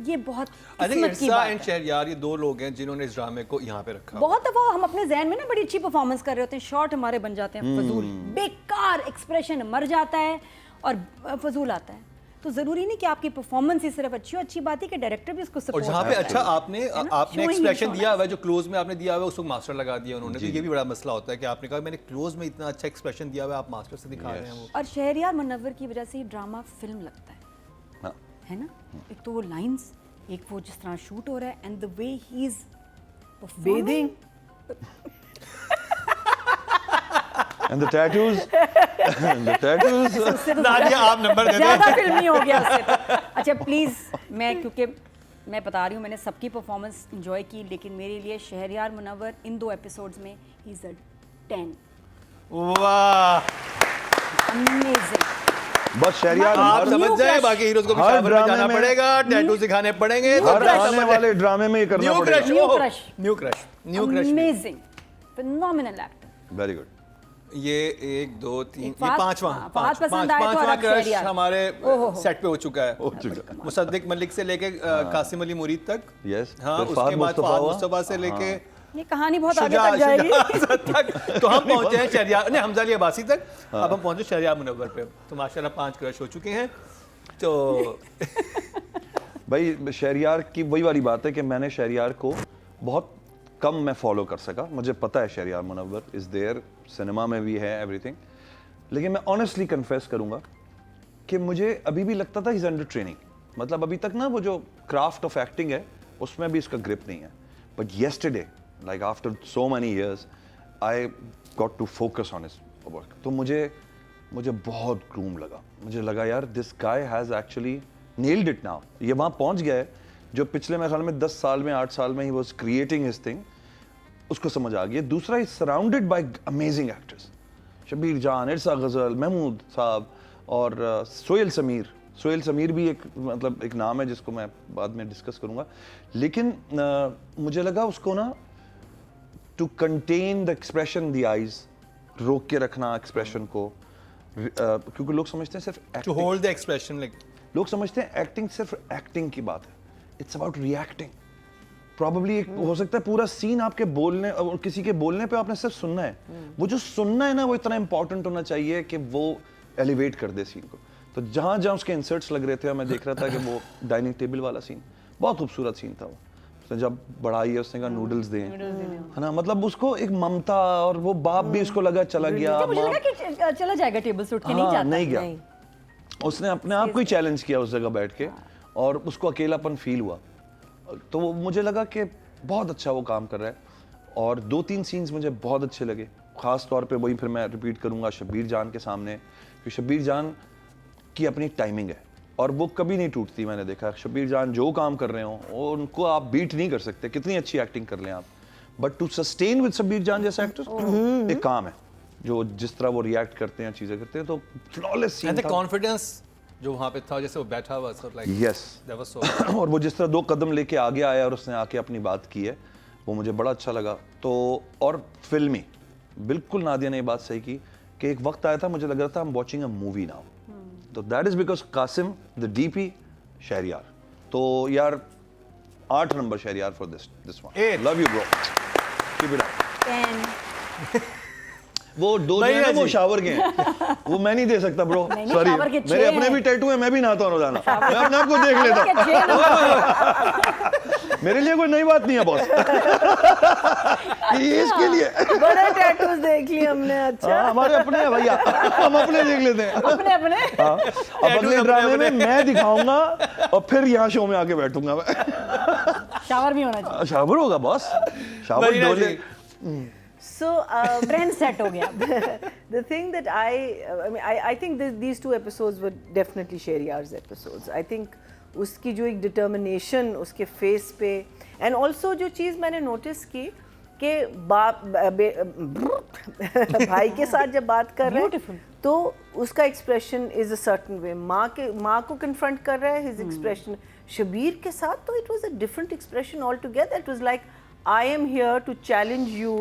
[SPEAKER 2] ये बहुत
[SPEAKER 1] आई थिंक
[SPEAKER 2] किस्मत की
[SPEAKER 1] इरसा
[SPEAKER 2] बात
[SPEAKER 1] एंड
[SPEAKER 2] है।
[SPEAKER 1] शहरयार ये 2 लोग हैं जिन्होंने इस ड्रामे को यहाँ पे रखा।
[SPEAKER 2] बहुत दफा हम अपने जहन में ना बड़ी अच्छी परफॉर्मेंस कर रहे होते हैं, शॉट हमारे बन जाते हैं फजूल, बेकार एक्सप्रेशन मर जाता है और फजूल आता है। तो जरूरी नहीं कि आपकी परफॉर्मेंस ही सिर्फ अच्छी हो, अच्छी बात है कि डायरेक्टर भी उसको
[SPEAKER 1] और
[SPEAKER 2] सपोर्ट
[SPEAKER 1] जहाँ पे अच्छा आपने
[SPEAKER 2] ना? Showing
[SPEAKER 1] एक्सप्रेशन
[SPEAKER 2] his
[SPEAKER 1] दिया हुआ है, जो क्लोज में आपने दिया हुआ है उसको मास्टर लगा दिया उन्होंने। तो ये भी बड़ा मसला होता है कि आपने कहा मैंने क्लोज में इतना अच्छा एक्सप्रेशन दिया हुआ है, आप मास्टर से दिखा रहे हैं वो।
[SPEAKER 2] और शहरियार मुनव्वर की वजह से ही ड्रामा फिल्म लगता है,
[SPEAKER 3] हाँ।
[SPEAKER 2] है ना? एक तो वो लाइंस, एक वो जिस तरह शूट हो रहा है and the way he is
[SPEAKER 4] Bathing.
[SPEAKER 3] And the tattoos. The tattoos.
[SPEAKER 1] Nadia आप नंबर दे
[SPEAKER 2] ज्यादा
[SPEAKER 1] दें।
[SPEAKER 2] फिल्मी हो गया उससे तो। अच्छा प्लीज, मैं क्योंकि मैं बता रही हूँ मैंने सबकी परफॉर्मेंस इंजॉय की, लेकिन मेरे लिए शहरियार मुनव्वर इन 2 एपिसोड्स में ही इज अ 10।
[SPEAKER 1] वाह,
[SPEAKER 2] अमेजिंग।
[SPEAKER 3] बस शहरियार
[SPEAKER 1] आप
[SPEAKER 3] हर
[SPEAKER 1] समझ जाए, बाकी हीरोज को भी
[SPEAKER 3] हर
[SPEAKER 1] शावर में
[SPEAKER 3] ड्रामे
[SPEAKER 1] जाना
[SPEAKER 3] में-
[SPEAKER 1] पड़ेगा, टैटू सिखाने पड़ेंगे।
[SPEAKER 3] हर आने वाले ड्रामे में ये करना
[SPEAKER 1] न्यू
[SPEAKER 3] पड़ेगा।
[SPEAKER 1] Crush,
[SPEAKER 2] New crush.
[SPEAKER 1] New crush, new crush.
[SPEAKER 2] Amazing, phenomenal actor.
[SPEAKER 3] Very good.
[SPEAKER 1] ये 1 2 3 ये
[SPEAKER 2] फहद-
[SPEAKER 1] पांचवा
[SPEAKER 2] हाँ, फहद पसंद आए तो और
[SPEAKER 1] पांचवा
[SPEAKER 2] अब
[SPEAKER 1] क्रश
[SPEAKER 2] शहरियार।
[SPEAKER 1] हमारे
[SPEAKER 2] ओहो।
[SPEAKER 1] सेट पे हो चुका है।
[SPEAKER 3] हो चुका।
[SPEAKER 1] मुसद्दिक मलिक से लेके कासिम अली मुरीद तक।
[SPEAKER 3] Yes.
[SPEAKER 1] हाँ,
[SPEAKER 3] फिर
[SPEAKER 1] उसके
[SPEAKER 3] फहद
[SPEAKER 1] बाद
[SPEAKER 3] मुस्तफा
[SPEAKER 1] फहद
[SPEAKER 3] हुआ।
[SPEAKER 1] मुस्तफा से लेके
[SPEAKER 2] ये कहानी बहुत आगे
[SPEAKER 1] शुजा
[SPEAKER 2] तक जाएगी।
[SPEAKER 1] तक तो हम पहुंचे हैं शहरियार, नहीं हमजा अली अब्बासी तक। अब हम पहुंचे शहरियार मुनव्वर पे। तो माशाल्लाह 5 क्रश हो चुके हैं। तो
[SPEAKER 3] भाई शहरियार की वही वाली बात है कि मैंने शहरियार को बहुत कम मैं फॉलो कर सका। मुझे पता है Shehryar Munawar is there, cinema में भी है एवरीथिंग, लेकिन मैं ऑनेस्टली कन्फेस करूंगा कि मुझे अभी भी लगता था इज अंडर ट्रेनिंग। मतलब अभी तक ना वो जो क्राफ्ट ऑफ एक्टिंग है उसमें भी इसका ग्रिप नहीं है। But yesterday, like after so many years, I got to focus on his work. तो मुझे बहुत ग्रूम लगा। मुझे लगा यार this guy has actually nailed it now. ये वहाँ पहुँच गया है जो पिछले मेरे ख्याल में 10 साल में 8 साल में ही वाज क्रिएटिंग हिज थिंग, उसको समझ आ गया। दूसरा, is surrounded by amazing actors, Shabbir Jan, Irsa गजल, महमूद साहब और सोहेल समीर। सोहेल समीर भी एक मतलब एक नाम है जिसको मैं बाद में डिस्कस करूंगा। लेकिन मुझे लगा उसको ना to contain the expression the eyes, रोक के रखना एक्सप्रेशन को, क्योंकि लोग समझते हैं सिर्फ
[SPEAKER 1] to
[SPEAKER 3] acting,
[SPEAKER 1] hold the expression like
[SPEAKER 3] लोग समझते हैं एक्टिंग सिर्फ एक्टिंग की बात है। It's about reacting. प्रॉब्ली हो सकता है पूरा सीन आपके बोलने और किसी के बोलने पे आपने सिर्फ सुनना है। वो जो सुनना है ना वो इतना इंपॉर्टेंट होना चाहिए कि वो एलिवेट कर दे सीन को। तो जहां जहां उसके इंसर्ट्स लग रहे थे मैं देख रहा था कि वो डाइनिंग टेबल वाला सीन बहुत खूबसूरत सीन था। वो उसने जब बढ़ाई है उसने कहा नूडल्स दें, है ना, मतलब उसको एक ममता, और वो बाप भी उसको लगा चला गया।
[SPEAKER 2] मुझे
[SPEAKER 3] माँ-
[SPEAKER 2] लगा कि चला जाएगा टेबल से उठ के, नहीं
[SPEAKER 3] हाँ,
[SPEAKER 2] जाता।
[SPEAKER 3] नहीं गया।
[SPEAKER 4] नहीं।
[SPEAKER 3] उसने अपने आप को ही चैलेंज किया उस जगह बैठ के, और उसको अकेलापन फील हुआ। तो वो मुझे लगा कि बहुत अच्छा वो काम कर रहा है। और 2-3 सीन्स मुझे बहुत अच्छे लगे, खास तौर पे वही फिर मैं रिपीट करूंगा शब्बीर जान के सामने, कि शब्बीर जान की अपनी टाइमिंग है और वो कभी नहीं टूटती। मैंने देखा शब्बीर जान जो काम कर रहे हो उनको आप बीट नहीं कर सकते, कितनी अच्छी एक्टिंग कर लें आप, but to sustain with Shabbir Jan जैसा एक्टर एक काम है। जो जिस तरह वो रिएक्ट करते हैं, चीजें करते हैं, तो फ्लॉलेस सीन
[SPEAKER 1] एंड द
[SPEAKER 3] था।
[SPEAKER 1] कॉन्फिडेंस जो वहाँ पे था, जैसे वो बैठा हुआ sir like
[SPEAKER 3] yes,
[SPEAKER 1] that was so.
[SPEAKER 3] और वो जिस तरह 2 कदम लेके आगे आया और उसने आके अपनी बात की है, वो मुझे बड़ा अच्छा लगा। तो और फिल्मी, बिल्कुल नादिया ने ये बात सही की कि एक वक्त आया था मुझे लग रहा था I am watching a movie now. तो that is because Kasim the DP Shahryar. तो यार 8 number Shahryar for this one.
[SPEAKER 1] 8
[SPEAKER 3] love you bro, keep it up.
[SPEAKER 2] 10
[SPEAKER 3] वो 2 जो
[SPEAKER 1] नहीं
[SPEAKER 3] है ना
[SPEAKER 1] है
[SPEAKER 3] वो
[SPEAKER 1] जी।
[SPEAKER 3] शावर के हैं, वो मैं नहीं दे सकता ब्रो,
[SPEAKER 2] नहीं,
[SPEAKER 3] सॉरी।
[SPEAKER 2] शावर के
[SPEAKER 3] मेरे
[SPEAKER 2] 6
[SPEAKER 3] अपने
[SPEAKER 2] हैं।
[SPEAKER 3] भी टैटू है, मैं भी नहाता हूँ रोजाना, मैं अपने आप को देख लेता हूँ।
[SPEAKER 2] के 6 नंबर।
[SPEAKER 3] मेरे लिए कोई नई बात नहीं है बॉस। ये इसके लिए
[SPEAKER 4] बड़े टैटूज देख लिए हमने। अच्छा,
[SPEAKER 3] हाँ, हमारे अपने हैं भैया, हम अपने देख लेते हैं।
[SPEAKER 2] अपने अपने
[SPEAKER 3] हाँ, अब अगले ड्रामे में मैं दिखाऊंगा और फिर यहाँ शो में आके बैठूंगा मैं।
[SPEAKER 2] शावर भी होना चाहिए।
[SPEAKER 3] शावर होगा बॉस, शावर
[SPEAKER 1] मरीना
[SPEAKER 3] डोले।
[SPEAKER 1] जी।
[SPEAKER 4] so
[SPEAKER 2] ट्रेंड सेट हो गया।
[SPEAKER 4] the thing that I think these 2 episodes were definitely Shahriyar's episodes. I think उसकी जो एक determination उसके face पे, and also जो चीज़ मैंने notice की कि भाई के साथ जब बात कर रहे हैं, तो उसका expression is a certain way, माँ को कन्फ्रंट कर रहा है, हिज एक्सप्रेशन। शबीर के साथ तो it was a different expression all together, it was like I am here to challenge you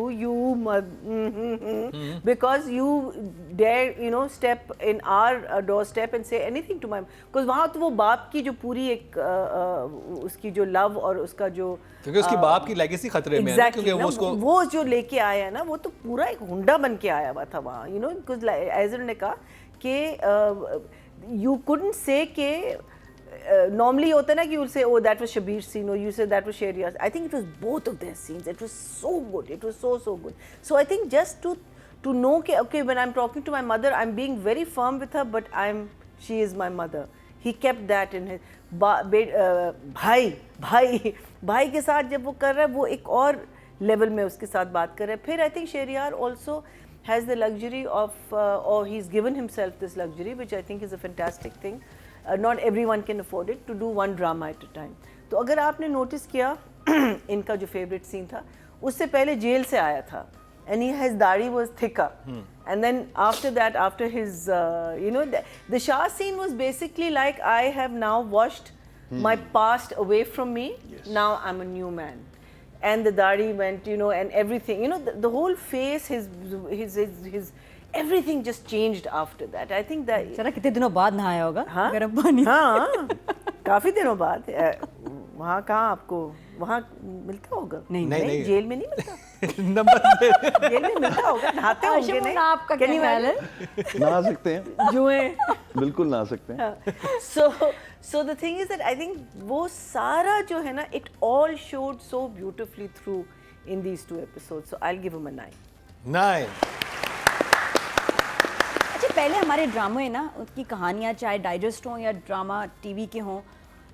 [SPEAKER 4] because you dare step in our doorstep and say anything to my, because वहाँ तो वो बाप की जो पूरी एक उसकी जो लव और उसका जो,
[SPEAKER 1] क्योंकि उसकी बाप की लेगेसी खतरे में है ना, क्योंकि वो उसको
[SPEAKER 4] वो जो लेके आया है ना, वो तो पूरा एक हुंडा बन के आया हुआ था वहाँ, बिकॉज एजर ने कहा कि you couldn't say के normally होता है ना कि you'll say, oh, that was Shabir's scene, or you say that was Shahryar's. I think it was both of their scenes. It was so good. It was so good. So I think just to know कि okay, when I'm talking to my mother, I'm being very firm with her, but she is my mother. He kept that in his भाई के साथ जब वो कर रहा है, वो एक और लेवल में उसके साथ बात कर रहा है। फिर I think Shahriyar also has the luxury of, or he's given himself this luxury, which I think is a fantastic thing. Not everyone can afford it, to do one drama at a time. तो अगर आपने notice किया इनका जो favourite scene था, उससे पहले jail से आया था, and his दाढ़ी was thicker, and then after that, after his the Shah scene was basically like, I have now washed my past away from me, now I'm a new man, and the दाढ़ी went, and everything, the whole face, his everything just changed after that. I think that
[SPEAKER 2] चला कितने दिनों बाद नहाया होगा गर्म पानी।
[SPEAKER 4] हाँ, काफी दिनों बाद। वहाँ कहाँ आपको वहाँ मिलता होगा? नहीं, जेल में नहीं मिलता।
[SPEAKER 1] नंबर
[SPEAKER 4] जेल में मिलता होगा, नहाते होंगे नहीं?
[SPEAKER 2] आपका क्या ख्याल है?
[SPEAKER 3] नहा सकते हैं,
[SPEAKER 2] जुए
[SPEAKER 3] बिल्कुल नहा सकते हैं।
[SPEAKER 4] So the thing is that I think वो सारा जो है ना, it all showed so beautifully through in these 2 episodes. So I'll give him a 9.
[SPEAKER 1] 9।
[SPEAKER 2] अच्छा, पहले हमारे ड्रामे ना, उनकी कहानियाँ चाहे डाइजेस्ट हों या ड्रामा टीवी के हों,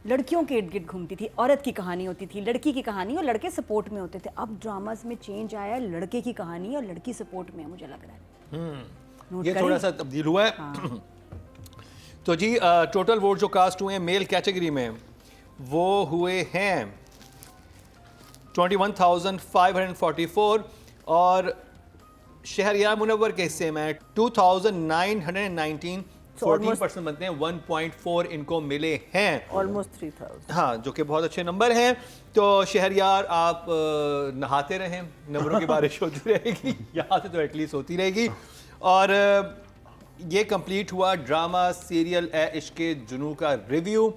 [SPEAKER 2] लड़कियों के इर्द गिर्द घूमती थी, औरत की कहानी होती थी, लड़की की कहानी, और लड़के सपोर्ट में होते थे। अब ड्रामास में चेंज आया है, लड़के की कहानी और लड़की सपोर्ट में है, मुझे लग रहा है।
[SPEAKER 1] ये थोड़ा सा तब्दील हुआ है।
[SPEAKER 2] हाँ।
[SPEAKER 1] तो जी टोटल वोट जो कास्ट हुए हैं मेल कैटेगरी में, वो हुए हैं 21,544, और शहरयार मुनव्वर के हिस्से में 2,919, 14% बनते हैं, 1.4 इनको मिले हैं,
[SPEAKER 4] ऑलमोस्ट 3,000।
[SPEAKER 1] हाँ, जो कि बहुत अच्छे नंबर हैं। तो शहरयार आप नहाते रहें, नंबरों की बारिश होती रहेगी, यहाँ से तो एटलीस्ट होती रहेगी। और ये कंप्लीट हुआ ड्रामा सीरियल ए इश्क़ जुनू का रिव्यू।